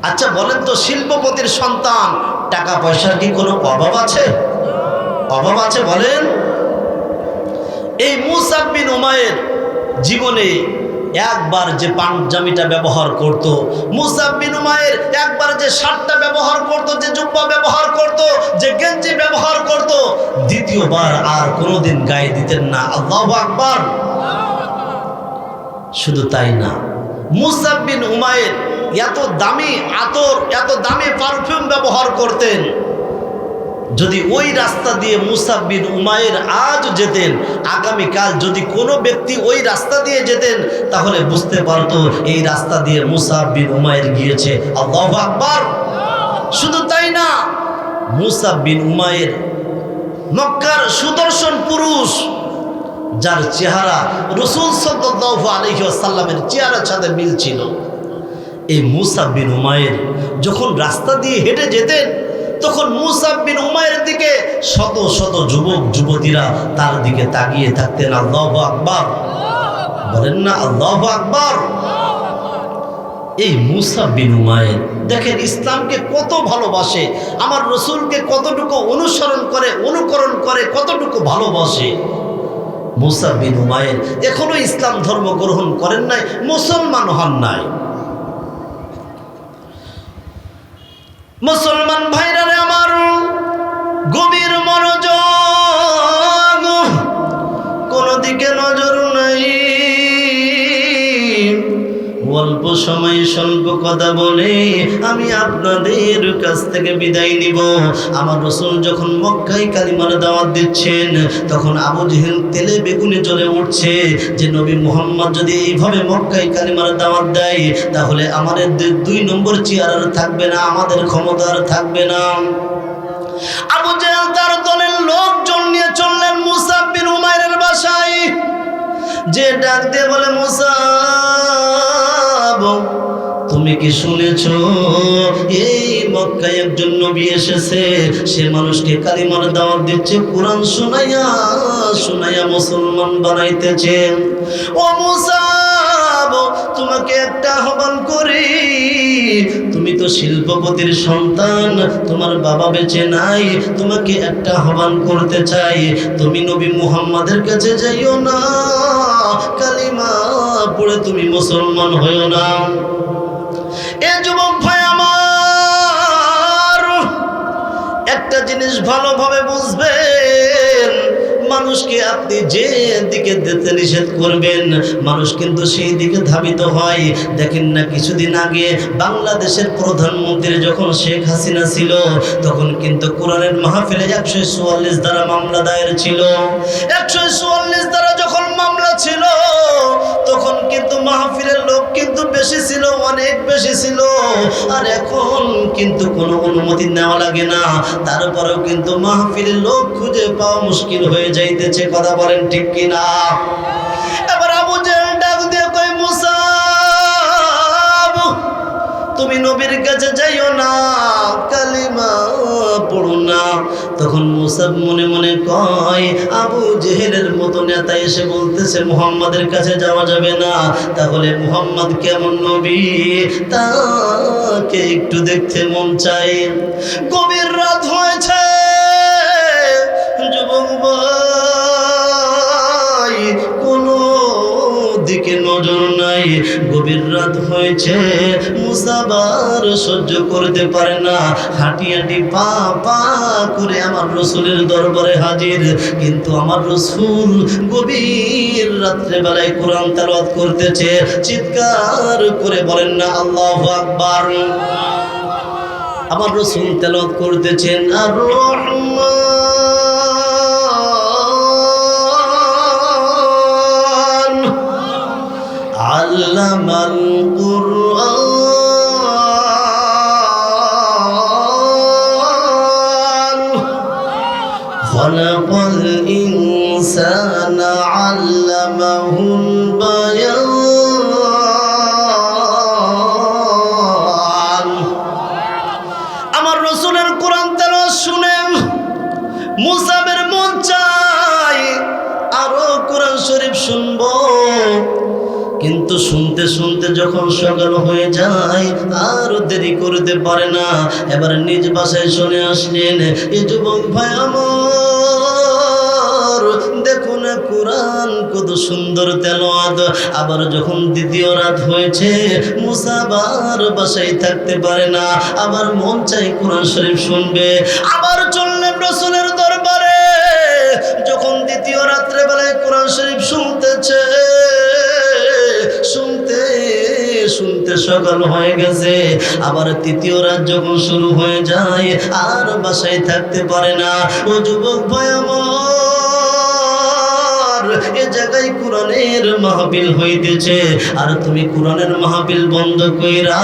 আচ্ছা বলেন তো, শিল্পপতির সন্তান, টাকা পয়সার কি কোনো অভাব আছে? অভাব আছে বলেন? এই মুসআব বিন উমাইর জীবনে একবার যে পাঞ্জাবিটা ব্যবহার করত, মুসাব বিন উমাইর একবার যে শার্টটা ব্যবহার করত, যে জুব্বা ব্যবহার করত, যে গেঞ্জি ব্যবহার করত, দ্বিতীয়বার আর কোনোদিন গায়ে দিতেন না। আল্লাহু আকবার। শুধু তাই না, মুসাব বিন উমাইর এত দামি আতর, এত দামি পারফিউম ব্যবহার করতেন। যদি ওই রাস্তা দিয়ে মুসাব বিন উমাইর আজ যেতেন, আগামীকাল যদি কোনো ব্যক্তি ওই রাস্তা দিয়ে যেতেন, তাহলে বুঝতে পারতো এই রাস্তা দিয়ে মুসাব বিন উমাইর গিয়েছে। আল্লাহু আকবার। শুধু তাই না, মুসাব বিন উমাইর মক্কার সুদর্শন পুরুষ, যার চেহারা রাসূল সাল্লাল্লাহু আলাইহি ওয়াসাল্লামের চেহারার সাথে মিল ছিল। এই মুসাব বিন উমাইর যখন রাস্তা দিয়ে হেঁটে যেতেন, তখন মুসাব বিন উমাইরের দিকে শত শত যুবক যুবতীরা তার দিকে তাকিয়ে থাকতেন। আল্লাহু আকবার। বলেন না আল্লাহু আকবার। এই মুসাব বিন উমাইর দেখেন ইসলামকে কত ভালোবাসে, আমার রাসূলকে কতটুকু অনুকরণ করে, কতটুকু ভালোবাসে। মুসাব বিন উমাইর এখনো ইসলাম ধর্ম গ্রহণ করেন নাই, মুসলমান হন নাই। মুসলমান ভাইরা রে আমার, গভীর মনোযোগ, কোনো দিকে নজর নাই। অল্প সময় স্বল্প কথা বলে আমি আপনাদের কাছ থেকে বিদায় নিব। আমার রাসূল যখন মক্কায় কালিমার দাওয়াত দিচ্ছেন, তখন আবু জেহেল তেলে বেগুনে জ্বলে উঠছে যে নবী মুহাম্মদ যদি এইভাবে মক্কায় কালিমার দাওয়াত দেয়, তাহলে আমাদের 2 নম্বর চেয়ার আর থাকবে না, আমাদের ক্ষমতা আর থাকবে না। আবু জেহেল তার দলের লোকজন নিয়ে চললেন মুসাব বিন উমাইরের বাসায়। যে ডাক দিয়ে বলে, মুসাব, তুমি কি শুনেছ এই মক্কায় একজন নবী এসেছে, সে মানুষকে কালিমার দাওয়াত দিচ্ছে, কোরআন শুনাইয়া শুনাইয়া মুসলমান বানাইতেছে। ও মুসাব, তোমাকে একটা আহ্বান করি, তুমি তো শিল্পপতির সন্তান, তোমার বাবা বেঁচে নাই, তোমাকে একটা আহ্বান করতে চাই, তুমি নবী মুহাম্মাদের কাছে যাইও না, কালিমা পড়ে তুমি মুসলমান হইও না। এ যুবক ভাই আমার, একটা জিনিস ভালোভাবে বুঝবেন, মানুষকে আপনি যে দিকে যেতে নিষেধ করবেন, মানুষ কিন্তু সেই দিকে ধাবিত হয়। দেখেন না, কিছুদিন আগে বাংলাদেশের প্রধানমন্ত্রী যখন শেখ হাসিনা ছিল, তখন কিন্তু কোরআনের মাহফিলে 144 ধারা মামলা দায়ের ছিল। 144 ধারা যখন মামলা ছিল, তখন কিন্তু মাহফিলের লোক কিন্তু বেশি ছিল, অনেক বেশি ছিল। আর এখন কিন্তু কোনো অনুমতি নেওয়া লাগে না, তারপরেও কিন্তু মাহফিলের লোক খুঁজে পাওয়া মুশকিল হয়ে যাইতেছে। কথা বলেন ঠিক কিনা? এবার আবু জেহেল ডাক দিয়ে কয়, মুসাব, তুমি নবীর কাছে যাইও না, কালিমা পড়ো না। তখন মুসাব মনে মনে কয়, আবু জেহেলের মতো নেতা এসে বলতেছে মুহাম্মাদের কাছে যাওয়া যাবে না, তাহলে মুহাম্মদ কেমন নবী, তাকে একটু দেখতে মন চাই। গভীর রাত হয়েছে, যুবক ভাই, কোনো দিকে নজর নাই, গভীর রাত হয়েছে, মুসাব আর সহ্য করতে পারে না, হাঁটি হাঁটি পা পা করে আমার রাসূলের দরবারে হাজির। কিন্তু আমার রাসূল গভীর রাত্রে বেলায় কোরআন তেলাওয়াত করতেছে, চিৎকার করে বলেন না আল্লাহু আকবার। আমার রাসূল তেলাওয়াত করতেছেন, আর রহমান আল্লামাল কুরআন খালাকাল ইনসানা আল্লামাহুল বায়ান। আমার রাসূলের কোরআন তেলাওয়াত শুনে মুসাবের মন চায় আরো কোরআন শরীফ শুনবো, কিন্তু শুনতে শুনতে যখন সকাল হয়ে যায় আর দেরি করতে পারে না, এবার নিজ বাসায় চলে আসলেন। এই যুবক ভাই আমার, দেখুন কোরআন কত সুন্দর তেলাওয়াত। আবার যখন দ্বিতীয় রাত হয়েছে, মুসা আবার বাসায় থাকতে পারে না, আবার মন চাই কোরআন শরীফ শুনবে। আবার চললেন রাসূলের দরবারে। যখন দ্বিতীয় রাত্রে বেলায় কোরআন শরীফ শুনতেছে, শুনতে শুনতে সকাল হয়ে গেছে। আবার তৃতীয় রাত যখন শুরু হয়ে যায়, আর বাসায় থাকতে পারে না। ও যুবক ভাই আমার, এ জায়গায় কোরআনের মাহফিল হইতেছে, আর তুমি কোরআনের মাহফিল বন্ধ কইরা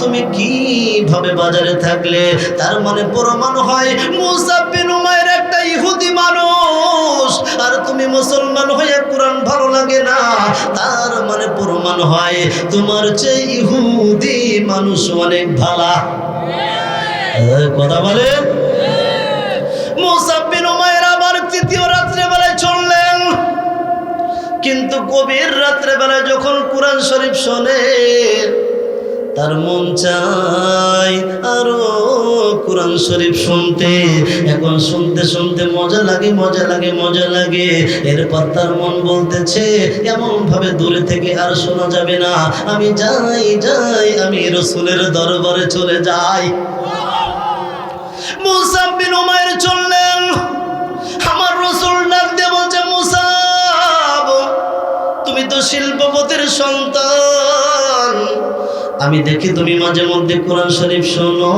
তুমি কিভাবে বাজারে থাকলে? তার মানে প্রমাণ হয় মুসাব বিন উমাইর একটা ইহুদি মানুষ, আর তুমি মুসলমান হয়ে কোরআন ভালো লাগে না। তার মানে প্রমাণ হয় তোমার চেয়ে ইহুদি মানুষ অনেক ভালো। কথা বলে। মুসাব বিন উমাইর আবার তৃতীয় রাত্রে বেলায় চললেন, কিন্তু গভীর রাত্রে বেলায় যখন কোরআন শরীফ শোনে, তার মন চায় আরো কোরআন শরীফ শুনতে। এখন শুনতে শুনতে মজা লাগে, মজা লাগে, মজা লাগে। এরপর তার মন বলতেছে, এমন ভাবে দূরে থেকে আর শোনা যাবে না, আমি যাই যাই, আমি রাসূলের দরবারে চলে যাই। মুসাব বিন উমাইর চললেন। আমার রাসূল ডাক দিয়ে বলছে, মুসাব, তুমি তো শিল্পপতির সন্তান, আমি দেখি তুমি মাঝে মধ্যে কোরআন শরীফ শোনো।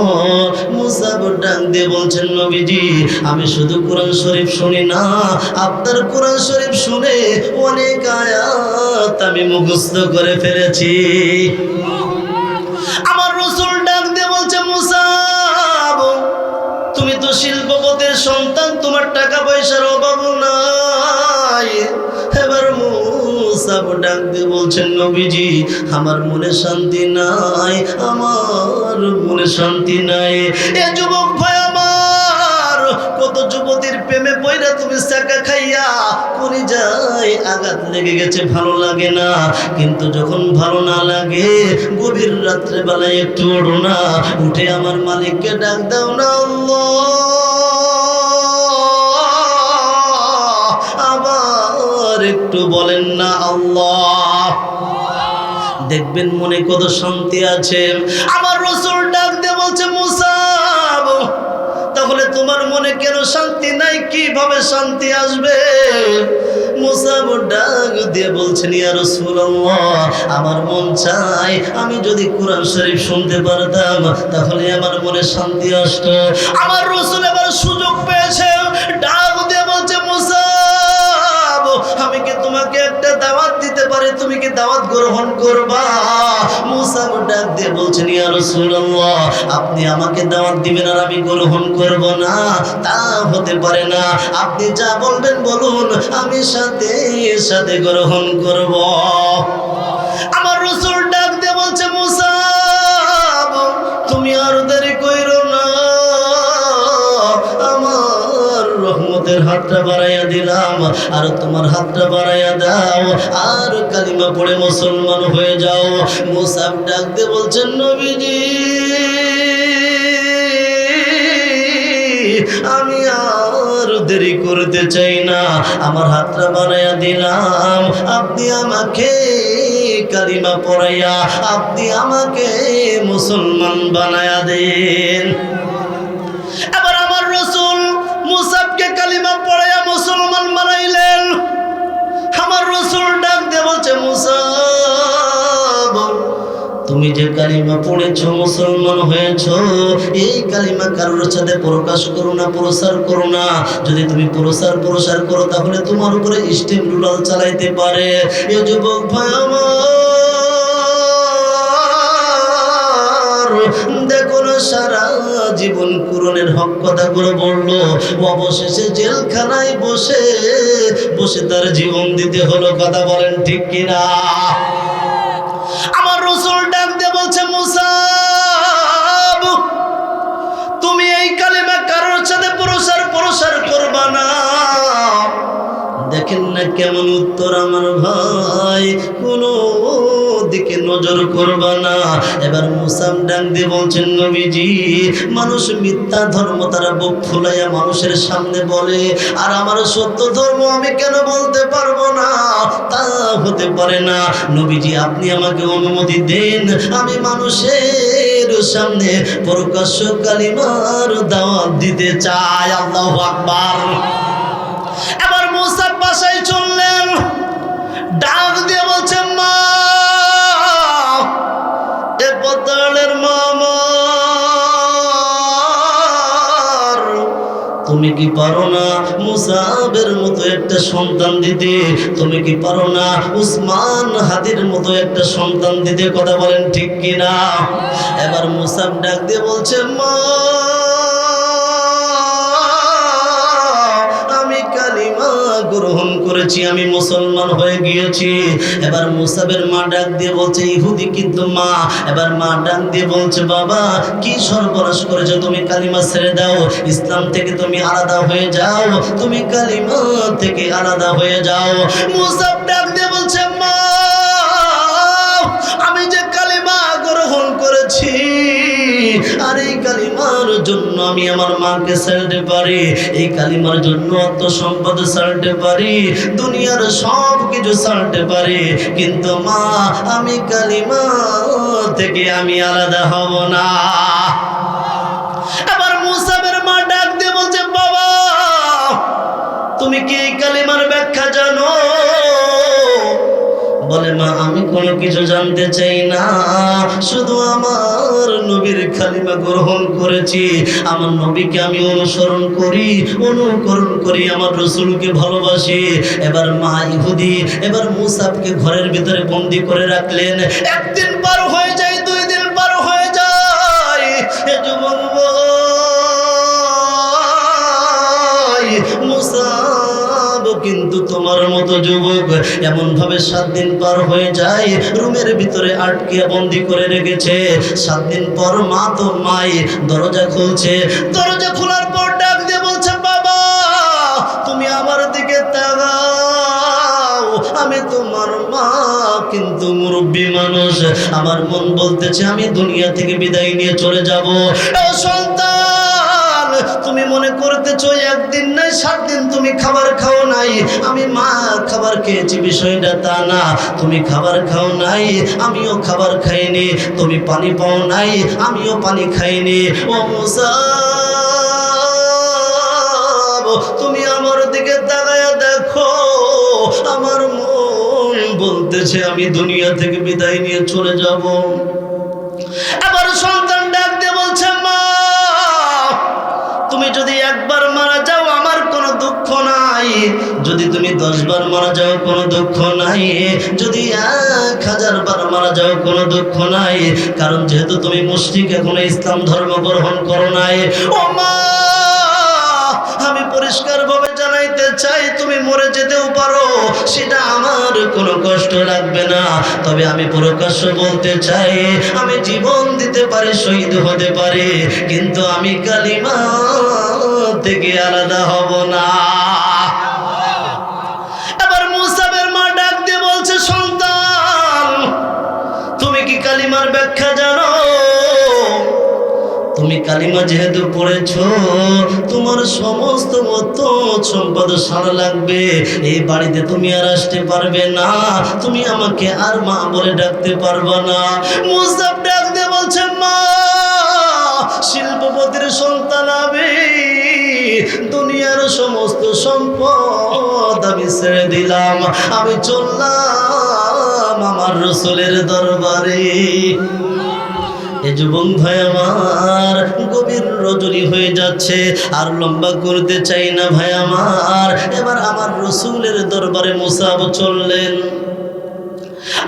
মুসাব ডাক দিয়ে বলছেন, নবীজি, আমি শুধু কোরআন শরীফ শুনি না, আপনার কোরআন শরীফ শুনে অনেক আয়াত আমি মুখস্থ করে ফেলেছি। আমার রাসূল ডাক দিয়ে বলছে, মুসাব, তুমি তো শিল্পপতির সন্তান, তোমার টাকা পয়সার অভাব নাই। এবার মুসাব ডাক দিয়ে বলছেন, নবীজি, আমার মনে শান্তি নাই, আমার মনে শান্তি নাই। এ যুবক ভাই আমার, কত যুবতীর প্রেমে পয়রা তুমি চাকা খাইয়া কোনি যায় আঘাত লেগে গেছে, ভালো লাগে না। কিন্তু যখন ভালো না লাগে, গভীর রাত্রে বেলায় একটু ওঠো না, উঠে আমার মালিককে ডাক দাও না, আল্লাহ, আবার একটু বলেন না আল্লাহ, দেখবেন মনে কত শান্তি আছে। আমার রাসূল ডাক দিয়ে বলছে, মুসাব, তাহলে তোমার মনে কেন শান্তি নাই? কিভাবে শান্তি আসবে? মুসাব ডাক দিয়ে বলছেন, ইয়া রাসূলুল্লাহ, আমার মন চায় আমি যদি কোরআন শরীফ শুনতে পারতাম তাহলে আমার মনে শান্তি আসতো। আমার রাসূল এবার সুযোগ পেয়েছে, ডাক দিয়ে বলছে, মুসাব, আমি কি তোমাকে একটা দাওয়াত দিতে পারি, তুমি কি দাওয়াত গ্রহণ করবা? মুসাব ডাক দিয়ে বলছেন, ইয়া রাসূলুল্লাহ, আপনি আমাকে দাওয়াত দিবেন আর আমি গ্রহণ করব না, তা হতে পারে না। আপনি যা বলবেন বলুন, আমি সাথে সাথে গ্রহণ করব। আমার রাসূল ডাক দিয়ে বলছে, মুসাব, তুমি আর দেরি কইরো না, আমার রহমতের হাতটা বাড়াইয়া দিলাম, আর তোমার হাতটা বাড়াইয়া দাও, আর কালিমা পড়ে মুসলমান হয়ে যাও। মুসাব ডাক দিয়ে বলছেন, নবীজি, আমি আর দেরি করতে চাই না, আমার হাতটা বানাইয়া দিলাম, আপনি আমাকে কালিমা পড়াইয়া আপনি আমাকে মুসলমান বানায়া দেন। এবার আমার রাসূল মুসাবকে কালিমা পড়াইয়া মুসলমান বানাইলেন। আমার রাসূল ডাক দিয়ে বলছে, মুসাব, তুমি যে কালিমা পড়েছো, মুসলমান হয়েছো, এই কালিমা কারোর সাথে প্রকাশ করো না, প্রসার করো না। যদি তুমি প্রসার করো তাহলে তোমার উপরে স্টিম রুলার চালাইতে পারে। এই যুবক ভাই আমার, দেখো না, সারা জীবন কোরআনের হক কথা করে বললো, অবশেষে জেলখানায় বসে বসে তার জীবন দিতে হলো। কথা বলেন ঠিক কিনা? আমার রাসূল ডাক দিয়ে বলছে, মুসাব, তুমি এই কালিমা কারোর সাথে প্রসার করবা না। দেখেন না কেমন উত্তর আমার ভাই, কোনো দিকে নজর করবা না। এবার মুসাব ডাক দিয়ে বলছেন নবীজি, মানুষ মিথ্যা ধর্ম তারা বুক ফুলাইয়া মানুষের সামনে বলে, আর আমার সত্য ধর্ম আমি কেন বলতে পারবো না? তা হতে পারে না। নবীজি আপনি আমাকে অনুমতি দেন, আমি মানুষের সামনে প্রকাশ্য কালিমার দাওয়াত দিতে চাই। আল্লাহু আকবার। এবার মুসা বাসায় চললেন, ডাক দিয়ে বলছেন, মা, এ পতালের মামা, তুমি কি পারো না মুসাবের মতো একটা সন্তান দিতে? তুমি কি পারো না উসমান হাদির মতো একটা সন্তান দিতে? কথা বলেন ঠিক কিনা? এবার মুসাব ডাক দিয়ে বলছে, মা, আমি কালিমা গ্রহণ করেছি, আমি মুসলমান হয়ে গিয়েছি। এবার মুসাবের মা ডাক দিয়ে বলছে, ইহুদি কিন্তু মা। এবার মা ডাক দিয়ে বলছে, বাবা কি সর্বনাশ করেছো, তুমি কালিমা ছেড়ে দাও, ইসলাম থেকে তুমি আলাদা হয়ে যাও, তুমি কালিমা থেকে আলাদা হয়ে যাও। মুসাব ডাক দিয়ে বলছে, মা, আমি যে কালিমা গ্রহণ করেছি, আর এই কালিমার জন্য আমি আমার মাকে ছাড়তে পারি, এই কালিমার জন্য অত সম্পদ ছাড়তে পারি, দুনিয়ার সব কিছু ছাড়তে পারি, কিন্তু মা, আমি কালিমা থেকে আমি আলাদা হব না। আবার মুসাবের মা ডাক দিয়ে বলছে, বাবা তুমি কি এই কালিমার ব্যাখ্যা জানো? বলে, মা, আমি কোনো কিছু জানতে চাই না, শুধু আমার নবীর কালিমা গ্রহণ করেছি, আমার নবীকে আমি অনুসরণ করি, অনুকরণ করি, আমার রসুলকে ভালোবাসি। এবার মা ইহুদি এবার মুসাবকে ঘরের ভিতরে বন্দি করে রাখলেন। একদিন পার হয়ে যায়, 2 দিন পার হয়ে যায়। এ যুবক মুসাব কিন্তু তোমার মতো যুবক। এমন ভাবে 7 দিন পার হয়ে যায়, রুমের ভিতরে আটকে বন্দি করে রেখেছে। 7 দিন পর মা তো মাই দরজা খুলছে। দরজা খোলার পর ডাক দিয়ে বলছে, বাবা তুমি আমার দিকে তাকাও, আমি তোমার মা কিন্তু মুরব্বী মানুষ, আমার মন বলতেছে আমি দুনিয়া থেকে বিদায় নিয়ে চলে যাব। ও সন্তান, তুমি মনে করতেছো একদিন নাই 7 দিন তুমি খাবার খাও নাই, আমি মা খাবার খেয়েছি, বিষয়টা তা না। তুমি খাবার খাও নাই, আমিও খাবার খাইনি, তুমি পানি পাও নাই, আমিও পানি খাইনি। ও মুসা, তুমি আমার দিকে তাকায়া দেখো, আমার মন বলতেছে আমি দুনিয়া থেকে বিদায় নিয়ে চলে যাব। আবার সন্তান ডাক দিয়ে বলছে, মা, তুমি যদি একবার মারা যাও আমার কোনো দুঃখ নাই, যদি তুমি 10 বার মারা যাও কোনো দুঃখ নাই, যদি 1000 বার মারা যাও কোনো দুঃখ নাই, কারণ যেহেতু তুমি মুশরিক, এখনো ইসলাম ধর্ম গ্রহণ করো নাই। ও মা, আমি পরিষ্কার ভাবে জানাইতে চাই, তুমি মরে যেতেও পারো, সেটা আমার কোনো কষ্ট লাগবে না, তবে আমি প্রকাশ্য বলতে চাই, আমি জীবন দিতে পারি, শহীদ হতে পারি, কিন্তু আমি কালিমা থেকে আলাদা হব না। এবার মুসাবের মা ডাক দিয়ে বলছে, সন্তান তুমি কি কালিমার ব্যাখ্যা জানো? তুমি কালিমা যেহেতু পড়েছো, তোমার সমস্ত মত সম্পদ সারা লাগবে, এই বাড়িতে তুমি আর আসতে পারবে না, তুমি আমাকে আর মা বলে ডাকতে পারবে না। মুসাব ডাক দিয়ে বলছে, মা, শিল্পপতির সন্তান আমি, দুনিয়ার সমস্ত সম্পদ আমি ছেড়ে দিলাম, আমি চললাম আমার রসুলের দরবারে। এ যুবক ভাই আমার, গভীর রজনী হয়ে যাচ্ছে, আর লম্বা করতে চাই না ভাই আমার। এবার আমার রসুলের দরবারে মুসাব চললেন।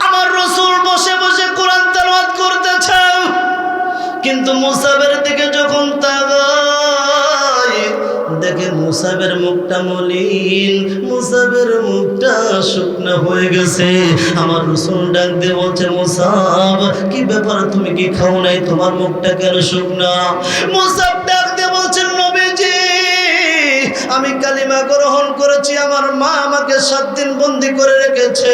আমার রসুল বসে বসে কোরআন তেলাওয়াত করতেছেন, কিন্তু মুসাবের দিকে যখন তাকায় দেখে মুসাবের মুখটা মলিন, মুসাবের মুখটা শুকনা হয়ে গেছে। আমার রসুল ডাক দিয়ে বলছে, মুসাব কি ব্যাপার, তুমি কি খাও নাই, তোমার মুখটা কেন শুকনা? মুসাব ডাক দিয়ে বলছেন, নবীজি আমি কালিমা গ্রহণ করেছি, আমার মা আমাকে 7 দিন বন্দি করে রেখেছে,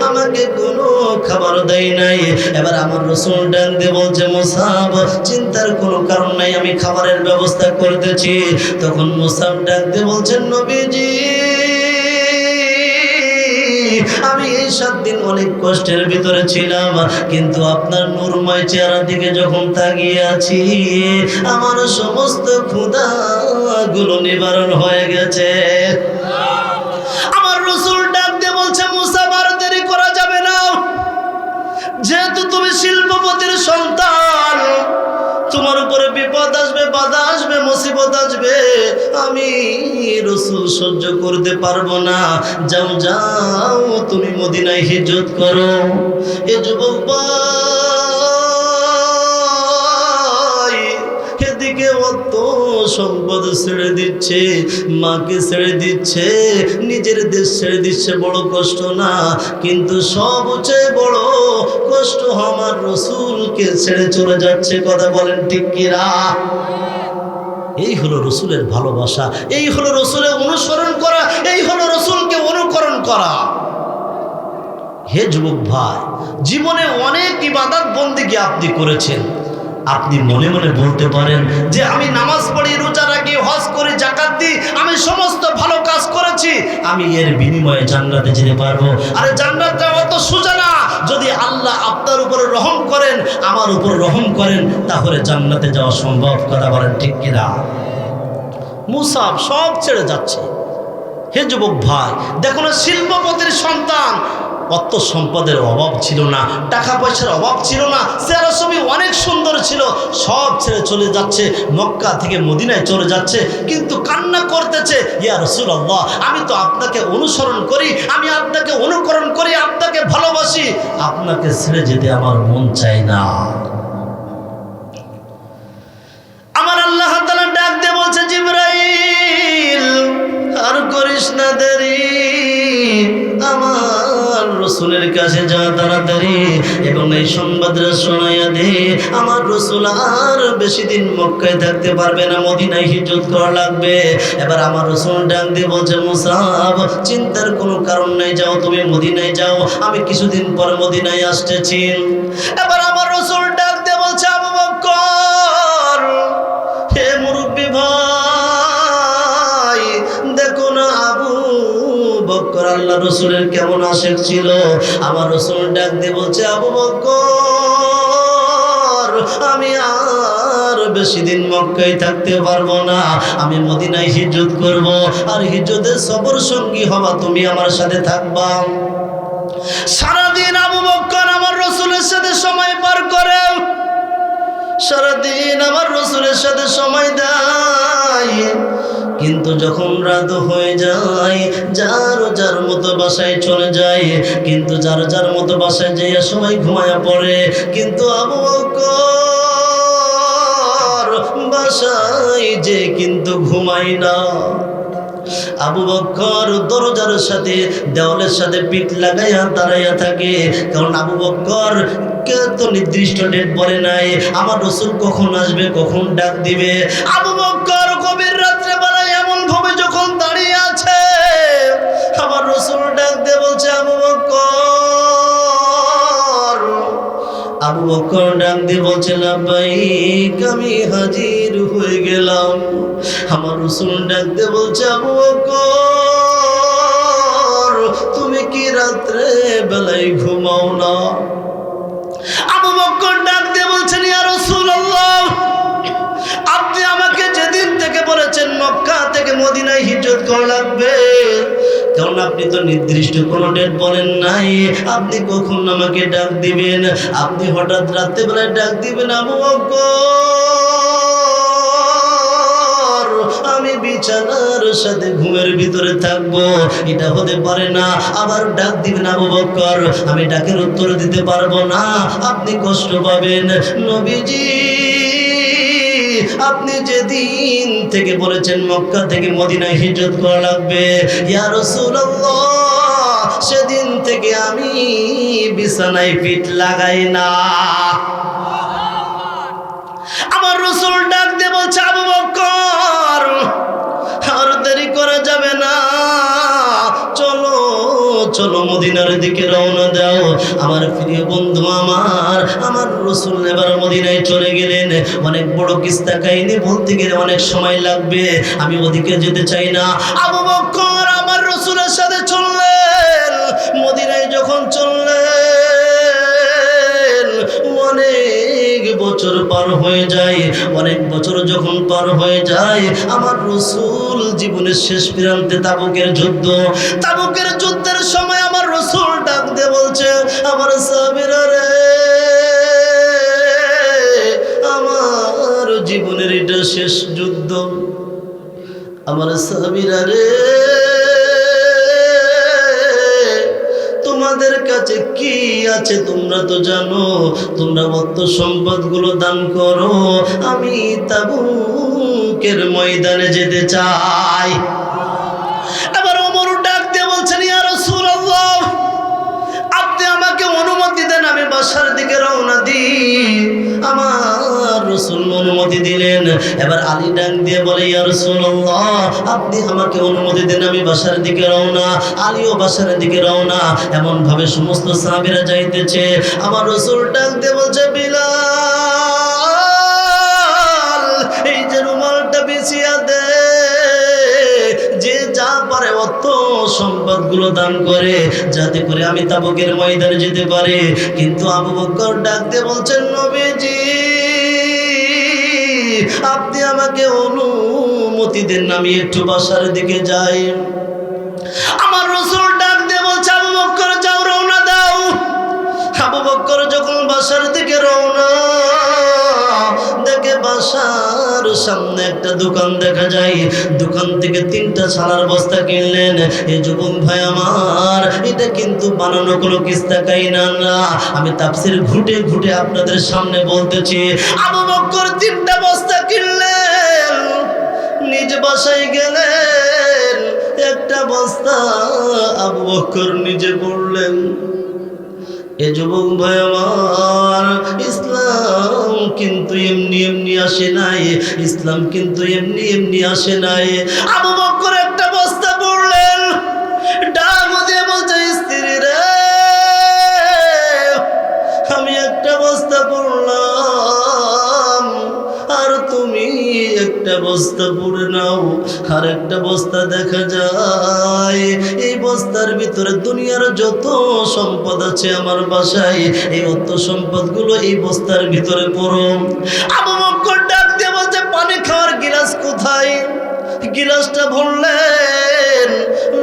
আমাকে কোনো খাবার দেয় নাই। এবার আমার রাসূল ডাক দিয়ে বলছে, মুসাব চিন্তার কোনো কারণ নাই, আমি খাবারের ব্যবস্থা করতেছি। তখন মুসাব ডাক দিয়ে বলছেন, নবীজি আমি এই 7 দিন অনেক কষ্টের ভিতরে ছিলাম, কিন্তু আপনার নূরময় চেহারার দিকে যখন তাকিয়ে আছি আমার সমস্ত ক্ষুধাগুলো নিবারণ হয়ে গেছে। আমার রাসূল ডাক দিয়ে বলছে, মুসা আর দেরি করা যাবে না, যেহেতু তুমি শিল্পপতির সন্তান, তোমার উপরে বিপদ আসবে, বাধা আসবে, মুসিবত আসবে, আমি রাসূল সহ্য করতে পারবো না। যাও যাও তুমি মদিনায় হিজরত করো। এ যুবক ভাই এদিকে অত সম্পদ ছেড়ে দিচ্ছে, মাকে ছেড়ে দিচ্ছে, নিজের দেশ ছেড়ে দিচ্ছে, বড় কষ্ট না? কিন্তু সবচেয়ে বড় কষ্ট আমার রাসূলকে ছেড়ে চলে যাচ্ছে। কথা বলেন ঠিক কিনা? এই হলো রাসূলের ভালোবাসা, এই হলো রাসূলের অনুসরণ করা, এই হলো রাসূলকে অনুকরণ করা। হে যুবক ভাই, জীবনে অনেক ইবাদত বন্দেগী আপনি করেছেন। আপনি মনে মনে বলতে পারেন যে আমি নামাজ পড়ি, রোজা রাখি, হজ করি, যাকাত দিই, আমি সমস্ত ভালো কাজ করেছি, আমি এর বিনিময়ে জান্নাতে যেতে পারবো। আরে জান্নাতটা অত সোজা না। যদি আল্লাহ আপনার উপরে রহম করেন, আমার উপর রহম করেন, তাহলে জান্নাতে যাওয়া সম্ভব। কথা বলেন ঠিক কিনা? মুসাব সব ছেড়ে যাচ্ছে। হে যুবক ভাই, দেখো না, শিল্পপতির সন্তান, অত সম্পদের অভাব ছিল না, টাকা পয়সার অভাব ছিল না, চেহারা ছবি অনেক সুন্দর ছিল, সব ছেড়ে চলে যাচ্ছে, মক্কা থেকে মদিনায় চলে যাচ্ছে, কিন্তু কান্না করতেছে, ইয়া রাসূলুল্লাহ আমি তো আপনাকে অনুসরণ করি, আমি আপনাকে অনুকরণ করি, আপনাকে ভালোবাসি, আপনাকে ছেড়ে যেতে আমার মন চায় না। আমার আল্লাহ তাআলা ডাক দিয়ে বলছে, জিবরাইল আর করিস না দেরি, আমার রাসূলের কাছে যা তাড়াতাড়ি, এবং এই সংবাদটা শোনাইয়া দে, আমার রাসূল আর বেশি দিন মক্কায় থাকতে পারবে না, মদিনায় হিজরত করা লাগবে। এবার আমার রাসূল ডাক দিয়ে বলছে, মুসাব চিন্তার কোনো কারণ নাই, যাও তুমি মদিনায় যাও, আমি কিছুদিন পর মদিনায় আসতেছি। এবার আমার রাসূল ডাক দিয়ে বলছে, আবু বকর হে মুরব্বী ভাই, দেখো না আবু বকর আল্লাহ রাসূলের কেমন আশিক ছিল। আমার রাসূল ডাক দিয়ে বলছে, আবু বকর আমি আর বেশি দিন মক্কায় থাকতে পারবো না, আমি মদিনায় হিজরত করব, আর হিজরতের সফর সঙ্গী হবা তুমি, আমার সাথে থাকবা। সারাদিন আবু বকর আমার রাসূলের সাথে সময় পার করে, সারাদিন আমার রাসূলের সাথে সময় দেয়, কিন্তু যখন রাত হয়ে যায় যার যার মতো বাসায় চলে যায়, কিন্তু যার যার মতো বাসায় যাইয়া সবাই ঘুমায়া পড়ে, কিন্তু আবু বকর বাসায় যে কিন্তু ঘুমায় না। আবু বকর দরজার সাথে দেওয়ালের সাথে পিঠ লাগাইয়া দাঁড়াইয়া থাকে, কারণ আবু বকর কে তো নির্দিষ্ট ডেট বলে নাই, আমার রাসূল কখন আসবে, কখন ডাক দিবে। আবু বকর গভীর রাত্রে বেলায় এমন ভাবে যখন দাঁড়িয়ে আছে, আমার রাসূল ডাক দিয়ে বলছে, আবু বকর। আবু বকর ডাক দিয়ে বলছে, লাব্বাইক আমি হাজির হয়ে গেলাম। আমার রাসূল ডাক দিয়ে বলছে, আবু বকর তুমি কি রাত্রে বেলায় ঘুমাও না? আবু বকর ডাক দিয়ে বলছেন, ইয়া রাসূলুল্লাহ আপনি আমাকে যেদিন থেকে বলেছেন মক্কা থেকে মদিনায় হিজরত করা লাগবে, কারণ আপনি তো নির্দিষ্ট কোনো ডেট বলেন নাই, আপনি কখন আমাকে ডাক দিবেন, আপনি হঠাৎ রাত্রে বেলায় ডাক দিবেন। আবু বকর আমি বিছানার সাথে ঘুমের ভিতরে থাকবো, এটা হতে পারে না। আবার ডাক দিবেন আবু বকর, আমি ডাকের উত্তর দিতে পারবো না, আপনি কষ্ট পাবেন। নবীজি আপনি যেদিন থেকে বলেছেন মক্কা থেকে মদিনায় হিজরত করা লাগবে, ইয়া রাসূলুল্লাহ সেদিন থেকে আমি বিছানায় পিঠ লাগাই না। আমার রাসূল ডাক দিয়ে বলছে, আবু বকর চলো মদিনার দিকে রওনা দাও। আমার প্রিয় বন্ধু আমার রাসূল এবার মদিনায় চলে গেলেন। অনেক বড় কিস্সা কাহিনী বলতে গেলে অনেক সময় লাগবে, আমি ওদিকে যেতে চাই না। আবু বকর আমার রাসূলের সাথে চললেন। মদিনায় যখন চললেন অনেক বছর পার হয়ে যায়। অনেক বছর যখন পার হয়ে যায়, আমার রাসূল জীবনের শেষ প্রান্তে তাবুকের যুদ্ধের সময় আমার রাসূল ডাক দিয়ে বলছে, আমার সাহাবীরা রে, আমার জীবনের এটা শেষ যুদ্ধ। আমার সাহাবীরা রে, তোমাদের কাছে কি আছে তোমরা তো জানো, তোমরা অর্থ সম্পদগুলো দান করো, আমি তাবুকের ময়দানে যেতে চাই। এবার ওমর ডাক দিয়ে বলছেন, ইয়া রাসূলুল্লাহ, আপনি আমাকে অনুমতি দেন, আমি বাসার দিকে রওনা দিই। আমার রাসূল অনুমতি দিলেন। এবার আলী ডাক দিয়ে বলে, ইয়া রাসূলুল্লাহ, আপনি আমাকে অনুমতি দেন, আমি বাসার দিকে রওনা। আলীও বাসার দিকে রওনা। এমন ভাবে সমস্ত সাহাবীরা যাইতেছে। আমার রাসূল ডাক দিয়ে বলছে, বিলাল, এই যে রুমালটা বিছিয়ে দে, যে যা পারে অর্থ সম্পদগুলো দান করে, যাতে করে আমি তাবুকের ময়দানে যেতে পারি। কিন্তু আবু বকর ডাক দিয়ে বলছেন, নবীজি, আপনি আমাকে অনুমতি দেন, আমি একটু বাসার দিকে যাই। আমার রাসূল ডাক দিয়ে বলছে, আবু বকর যাও, রওনা দাও। আবু বকর যখন বাসার দিকে রওনা, দেখে বাসার সামনে একটা দোকান দেখা যায়। দোকান থেকে 3টা ছানার বস্তা কিনলেন। এই যুবক ভাই আমার, এটা কিন্তু বানানো কোনো কিস্সা কাহিনী না, আমি তাফসীর ঘুটে ঘুটে আপনাদের সামনে বলতেছি। আবু বকর 3টা বস্তা কিনলেন, নিজ বাসায় গেলেন, একটা বস্তা আবু বকর নিজে পড়লেন। এ যুবক ভাই আমার, ইসলাম কিন্তু এমনি এমনি আসে নাই, ইসলাম কিন্তু এমনি এমনি আসে নাই। আবু বকর একটা বস্তা পড়লেন, ডাক দিয়ে বলছে, স্ত্রী রে, আমি একটা বস্তা পড়লাম, আর তুমি একটা বস্তা পড়ে নাও। আর একটা বস্তা দেখা যায়, এই বস্তার ভিতরে দুনিয়ার যত সম্পদ আছে আমার বাসায়, এই অর্থ সম্পদগুলো এই বস্তার ভিতরে পড়ো। আবু বকর ডাক দিয়ে বলছে, পানি খাওয়ার গিলাস কোথায়? গিলাসটা ভরলেন।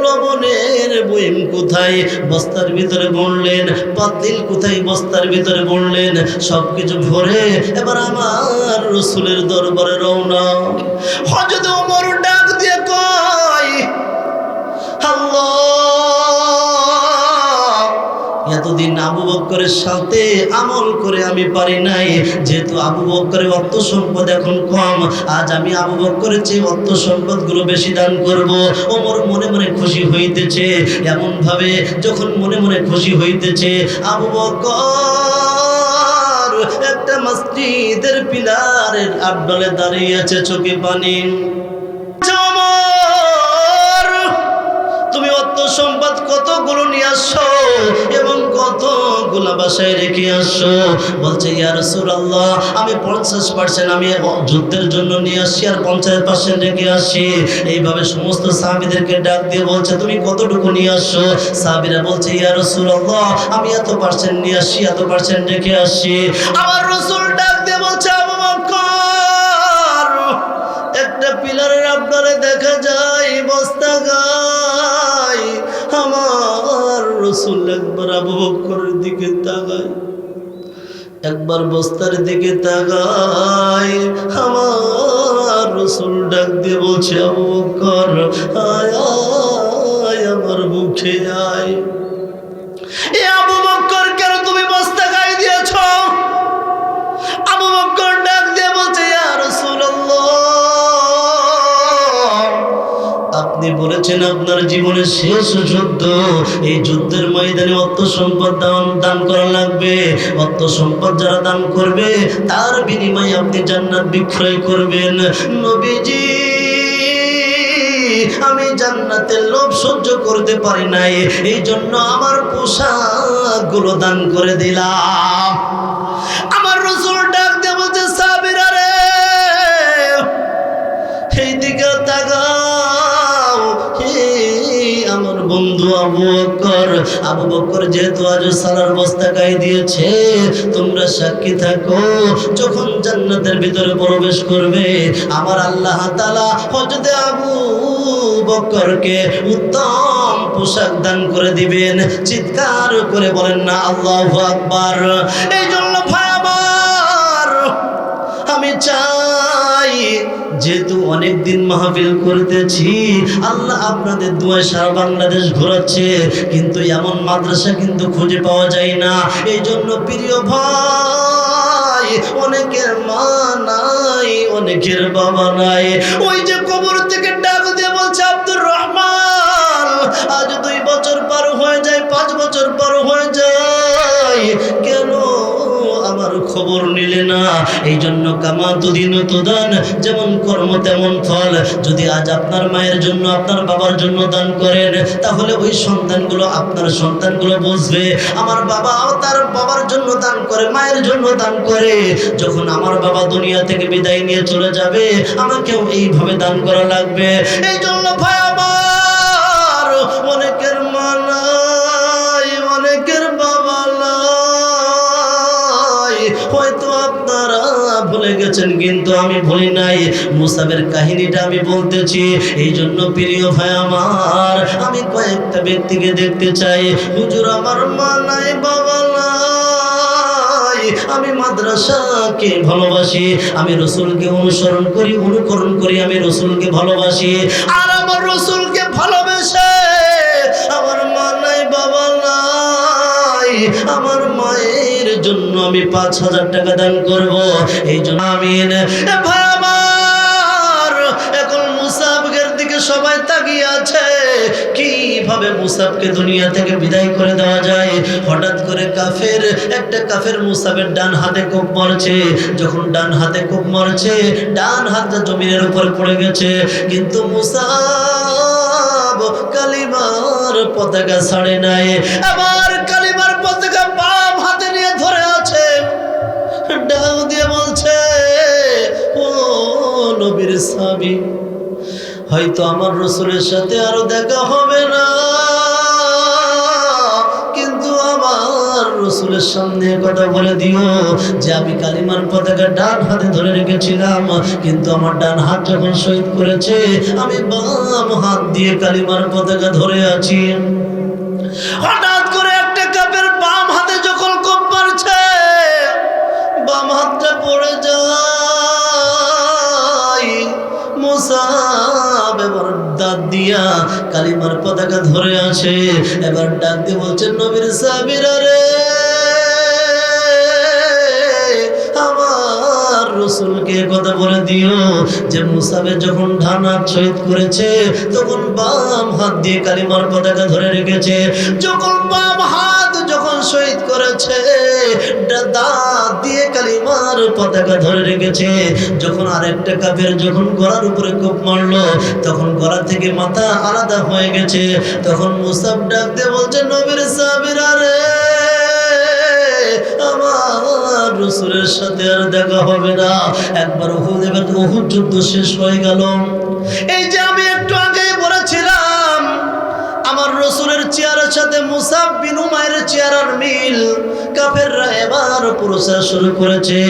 লবণের বয়ম কোথায়? বস্তার ভিতরে ভরলেন। পাতিল কোথায়? বস্তার ভিতরে ভরলেন। সবকিছু ভরে এবার আমার রাসূলের দরবারে রওনা। হযরত ওমর ডাক দিয়ে কয়, আল্লাহ, এতদিন আবু বকরের সাথে আমল করে আমি পারি নাই, যেহেতু আবু বকরের অর্থ সম্পদ এখন কম, আজ আমি আবু বকরের চেয়ে অর্থ সম্পদগুলো বেশি দান করব। ওমর মনে মনে খুশি হইতেছে। এমন ভাবে যখন মনে মনে খুশি হইতেছে, আবু বকর একটা মসজিদের পিলারের আড়ালে দাঁড়িয়ে আছে, চোখে পানি। তুমি অর্থ সম্পদ কতগুলো নিয়ে আসছো এবং কতগুলো বাসায় রেখে আসছো? বলছে, ইয়া রাসূলুল্লাহ, আমি 50% আমি যুদ্ধের জন্য নিয়ে আসছি, আর 50% রেখে আসছি। এইভাবে সমস্ত সাহাবীদেরকে ডাক দিয়ে বলছে, তুমি কতটুকু নিয়ে আসছো? সাহাবীরা বলছে, ইয়া রাসূলুল্লাহ, আমি এত পার্সেন্ট নিয়ে আসছি, এত পার্সেন্ট রেখে আসছি। আমার রাসূল ডাক দিয়ে বলছে, আবু বকর, একটা পিলারের আপনারে দেখা যায় বস্তা গায়। আমার রাসূল একবার আবু বকরের দিকে তাকায়, একবার বস্তার দিকে তাকায়। আমার রাসূল ডাক দিয়ে বলছে, আবু বকর, আয় আয় আমার বুকে আয়। এ আবু বকর, কেন তুমি বস্তা গায়ে দিয়েছ? আবু বকর ডাক দিয়ে বলছে, ইয়া রাসূলুল্লাহ, আপনি বলেছেন আপনার জীবনের শেষ যুদ্ধ, এই যুদ্ধের ময়দানে অর্থ সম্পদ দান করা লাগবে। অর্থ সম্পদ যারা দান করবে তার বিনিময়ে আপনি জান্নাত বিক্রয় করবেন। নবীজি, আমি জান্নাতের লোভ সহ্য করতে পারি নাই, এই জন্য আমার পোশাকগুলো দান করে দিলাম। আমার রাসূল ডাক দিয়ে বলছে, সাহাবীরা রে, এই দিকে তাকাও। আমার বন্ধু আবু বকর যেহেতু আজ সালার বস্তা গায়ে দিয়েছে, তোমরা সাক্ষী থাকো, যখন জান্নাতের ভিতরে প্রবেশ করবে আমার আল্লাহ তাআলা হযরতে আবু বকরকে উত্তম পোশাক দান করে দিবেন। চিৎকার করে বলেন না আল্লাহু আকবার। এই জন্য ভাই আমার, আমি চাই যেহেতু অনেক দিন মাহফিল করতেছি, আল্লাহ আপনাদের দুয়ায় সারা বাংলাদেশ ঘোরাচ্ছে, কিন্তু এমন মাদ্রাসা কিন্তু খুঁজে পাওয়া যায় না। এই জন্য প্রিয় ভাই, অনেকের মা নাই, অনেকের বাবা নাই। ওই যে কবর থেকে ডাক দিয়ে বলছে, আব্দুর রহমান, আজ 2 বছর পার হয়ে যায়, 5 বছর পার হয়ে যায়, কেন আমার খবর নিলে না? এই জন্য কামাতুদ্দিন তুদান, যেমন কর্ম তেমন ফল। যদি আজ আপনার মায়ের জন্য, আপনার বাবার জন্য দান করেন, তাহলে ওই সন্তানগুলো, আপনার সন্তানগুলো বুঝবে আমার বাবাও তার বাবার জন্য দান করে, মায়ের জন্য দান করে। যখন আমার বাবা দুনিয়া থেকে বিদায় নিয়ে চলে যাবে, আমাকেও এইভাবে দান করা লাগবে। এই জন্য ভাই আমার, অনেকের মা নাই, অনেকের বাবা নাই, হয়তো আপনারা ভুলে গেছেন, কিন্তু আমি ভুলি নাই। মুসাবের কাহিনীটা আমি বলতেছি। এই জন্য প্রিয় ভাই আমার, আমি কয়েকটা ব্যক্তিকে দেখতে চাই। হুজুর, আমার মা নাই, বাবা নাই, আমি মাদ্রাসাকে ভালোবাসি, আমি রাসূলকে অনুসরণ করি, অনুকরণ করি, আমি রাসূলকে ভালোবাসি। আর আমার রাসূলকে ভালোবেসে আমার মা নাই, বাবা নাই, আমার মায়ের জন্য আমি 5,000 টাকা দান করব। এই জন্য আমিন। ভাই আমার, এখন মুসাবকের দিকে সবাই তাকিয়ে আছে, কিভাবে মুসাবকে দুনিয়া থেকে বিদায় করে দেওয়া যায়। হঠাৎ করে একটা কাফের মুসাবের ডান হাতে কোপ মারছে। যখন ডান হাতে কোপ মারছে, ডান হাতটা জমিনের উপর পড়ে গেছে, কিন্তু মুসাব কালিমার পতাকা ছাড়ে নাই। আবার কালিমার পতাকা বাম হাতে নিয়ে ধরে আছে, ডাক দিয়ে বলছে, ও নবীর সাহাবী, হয়তো আমার রাসূলের সাথে আরো দেখা হবে না, কিন্তু আমার রাসূলের সামনে কথা বলে দিও যে আমি কালিমার পতাকা ডান হাতে ধরে রেখেছিলাম, কিন্তু আমার ডান হাত যখন শহীদ করেছে, আমি বাম হাত দিয়ে কালিমার পতাকা ধরে আছি। হঠাৎ করে একটা কাফের বাম হাতে যখন কোপ মারছে, বাম হাতটা পড়ে যায়। মুসাব এবার দাঁত দিয়া কালিমার পতাকা ধরে আছে। এবার ডাক দিয়ে বলছেন, নবীর সাহাবীরা রে, আমার রাসূলকে কথা বলে দিও যে মুসাবে যখন ডান হাত শহীদ করেছে, তখন বাম হাত দিয়ে কালিমার পতাকা ধরে রেখেছে। যখন বাম হাত যখন শহীদ করেছে, দাঁত দিয়ে কালিমার পতাকা ধরে রেখেছে। যখন আরেকটা কাফের যখন গলার উপরে কোপ মারলো, তখন গলা থেকে মাথা আলাদা হয়ে গেছে। তখন মুসাব ডাক দিয়ে বলছে, নবীর সাহাবীরা রে, আমার রাসূলের সাথে আর দেখা হবে না। একবার উহুদ যুদ্ধ শেষ হয়ে গেল। এই যে আমি একটু আগে বলেছিলাম, আমার রাসূলের চেহারার সাথে মুসাব বিন উমাইরের চেহারার মিল। কাফেররা এবার প্রচার শুরু করেছে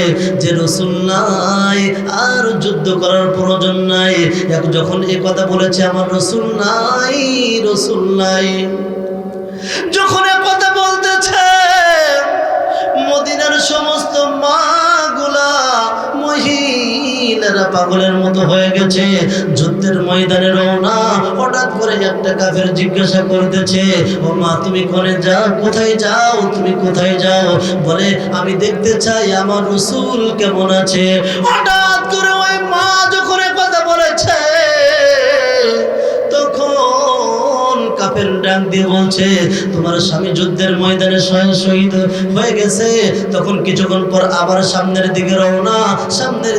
যে রাসূল নাই, আর যুদ্ধ করার প্রয়োজন নাই। যখন এই কথা বলেছে, আমার রাসূল নাই, রাসূল নাই, যখন এই কথা বলতেছে, মদিনার সমস্ত মাগুলা, মহিলারা পাগলের মতো হয়ে গেছে। যুদ্ধের ময়দানে রওনা। হঠাৎ করে একটা কাফের জিজ্ঞাসা করতেছে, ও মা, তুমি কোথায় যাও, তুমি কোথায় যাও? বলে, আমি দেখতে চাই আমার রাসূল কেমন আছে। হঠাৎ করে ওই মা যখন কথা বলেছে, তখন কাফের ডাক দিয়ে বলছে তোমার স্বামী যুদ্ধের ময়দানে শহীদ হয়ে গেছে। তখন কিছুক্ষণ পর আবার সামনের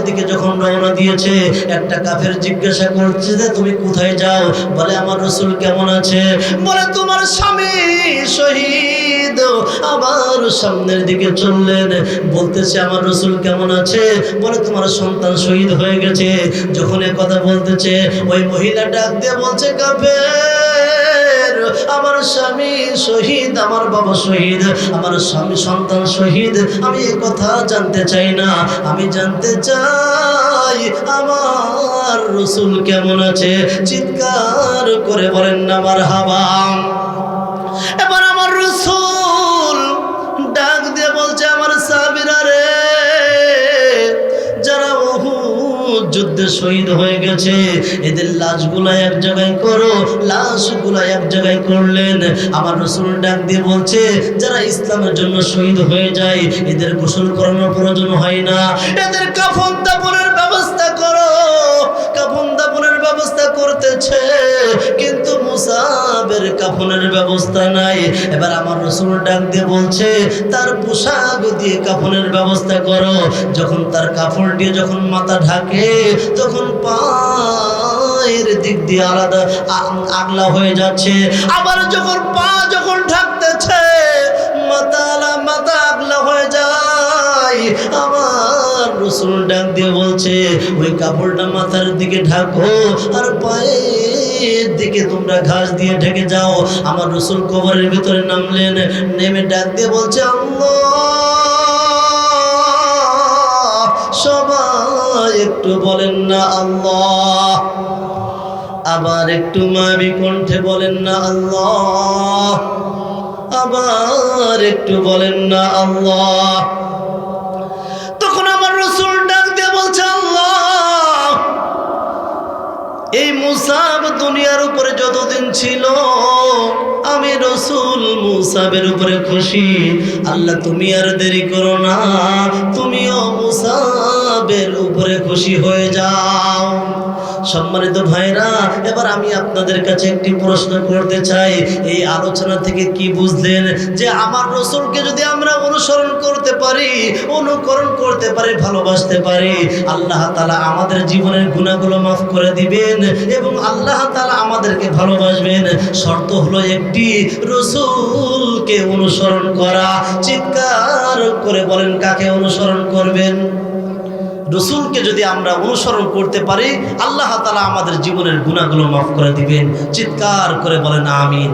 দিকে যখন রওনা দিয়েছে, একটা কাফের জিজ্ঞাসা করছে যে তুমি কোথায় যাও? বলে আমার রাসূল কেমন আছে? বলে তোমার স্বামী শহীদ। আবার সামনের দিকে চললেন, বলতেছে আমার রাসূল কেমন আছে? বলে তোমার সন্তান শহীদ হয়ে গেছে। যখন এ কথা বলতেছে, ওই মহিলা ডাক দিয়ে বলছে কাফের, আমার স্বামী শহীদ, আমার বাবা শহীদ, আমার স্বামী সন্তান শহীদ, আমি এ কথা জানতে চাই না, আমি জানতে চাই আমার রাসূল কেমন আছে। চিৎকার করে বলেন না মারহাবা। এবার আমার রাসূল ডাক দিয়ে বলছে আমার সাহাবীরা রে, যারা উহুদ যুদ্ধে শহীদ হয়ে গেছে এদের লাশগুলা এক জায়গায় করো। লাশগুলা এক জায়গায় করলেন। আমার রাসূল ডাক দিয়ে বলছে যারা ইসলামের জন্য শহীদ হয়ে যায় এদের গোসল করানোর প্রয়োজন হয় না, এদের কাফন দাফনের ব্যবস্থা করো। কাফন দাফনের ব্যবস্থা করতেছে, কিন্তু মুসাবের কাফনের ব্যবস্থা নাই। এবার আমার রাসূল ডাক দিয়ে বলছে তার পোশাক দিয়ে কাফনের ব্যবস্থা করো। যখন তার কাপড় দিয়ে যখন মাথা ঢাকে, তখন পায়ের দিক দিয়ে আলাদা আগলা হয়ে যাচ্ছে। আবার যখন পা যখন ঢাকতেছে, মাথা আগলা হয়ে যায়। আমার রাসূল ডাক দিয়ে বলছে ওই কাপড়টা মাথার দিকে ঢাকো আর পায়ের দিকে তোমরা ঘাস দিয়ে ঢেকে যাও। আমার রাসূল কবরের ভিতরে নামলেন, নেমে ডাক দিয়ে বলছে আল্লাহ। সবাই একটু বলেন না আল্লাহ। আবার একটু মায়াবী কণ্ঠে বলেন না আল্লাহ। আবার একটু বলেন না আল্লাহ। তখন আমার রাসূল ডাক দিয়ে বলছে আল্লাহ, এই মুসাব দুনিয়ার উপরে যতদিন ছিল আমি রাসূল মুসাবের উপরে খুশি। আল্লাহ তুমি আর দেরি করো না, তুমিও মুসাবের উপরে খুশি হয়ে যাও। সম্মানিত ভাইরা, এবার আমি আপনাদের কাছে একটি প্রশ্ন করতে চাই। এই আলোচনা থেকে কি বুঝলেন? যে আমার রাসূলকে যদি আমরা অনুসরণ করতে পারি, অনুকরণ করতে পারি, ভালোবাসতে পারি, আল্লাহ তাআলা আমাদের জীবনের গুনাহগুলো মাফ করে দিবেন এবং আল্লাহ তাআলা আমাদেরকে ভালোবাসবেন। শর্ত হলো একটি, রাসূলকে অনুসরণ করা। চিৎকার করে বলেন কাকে অনুসরণ করবেন? রাসূলকে যদি আমরা অনুসরণ করতে পারি, আল্লাহ তাআলা আমাদের জীবনের গুনাহগুলো মাফ করে দিবেন। চিৎকার করে বলেন আমিন।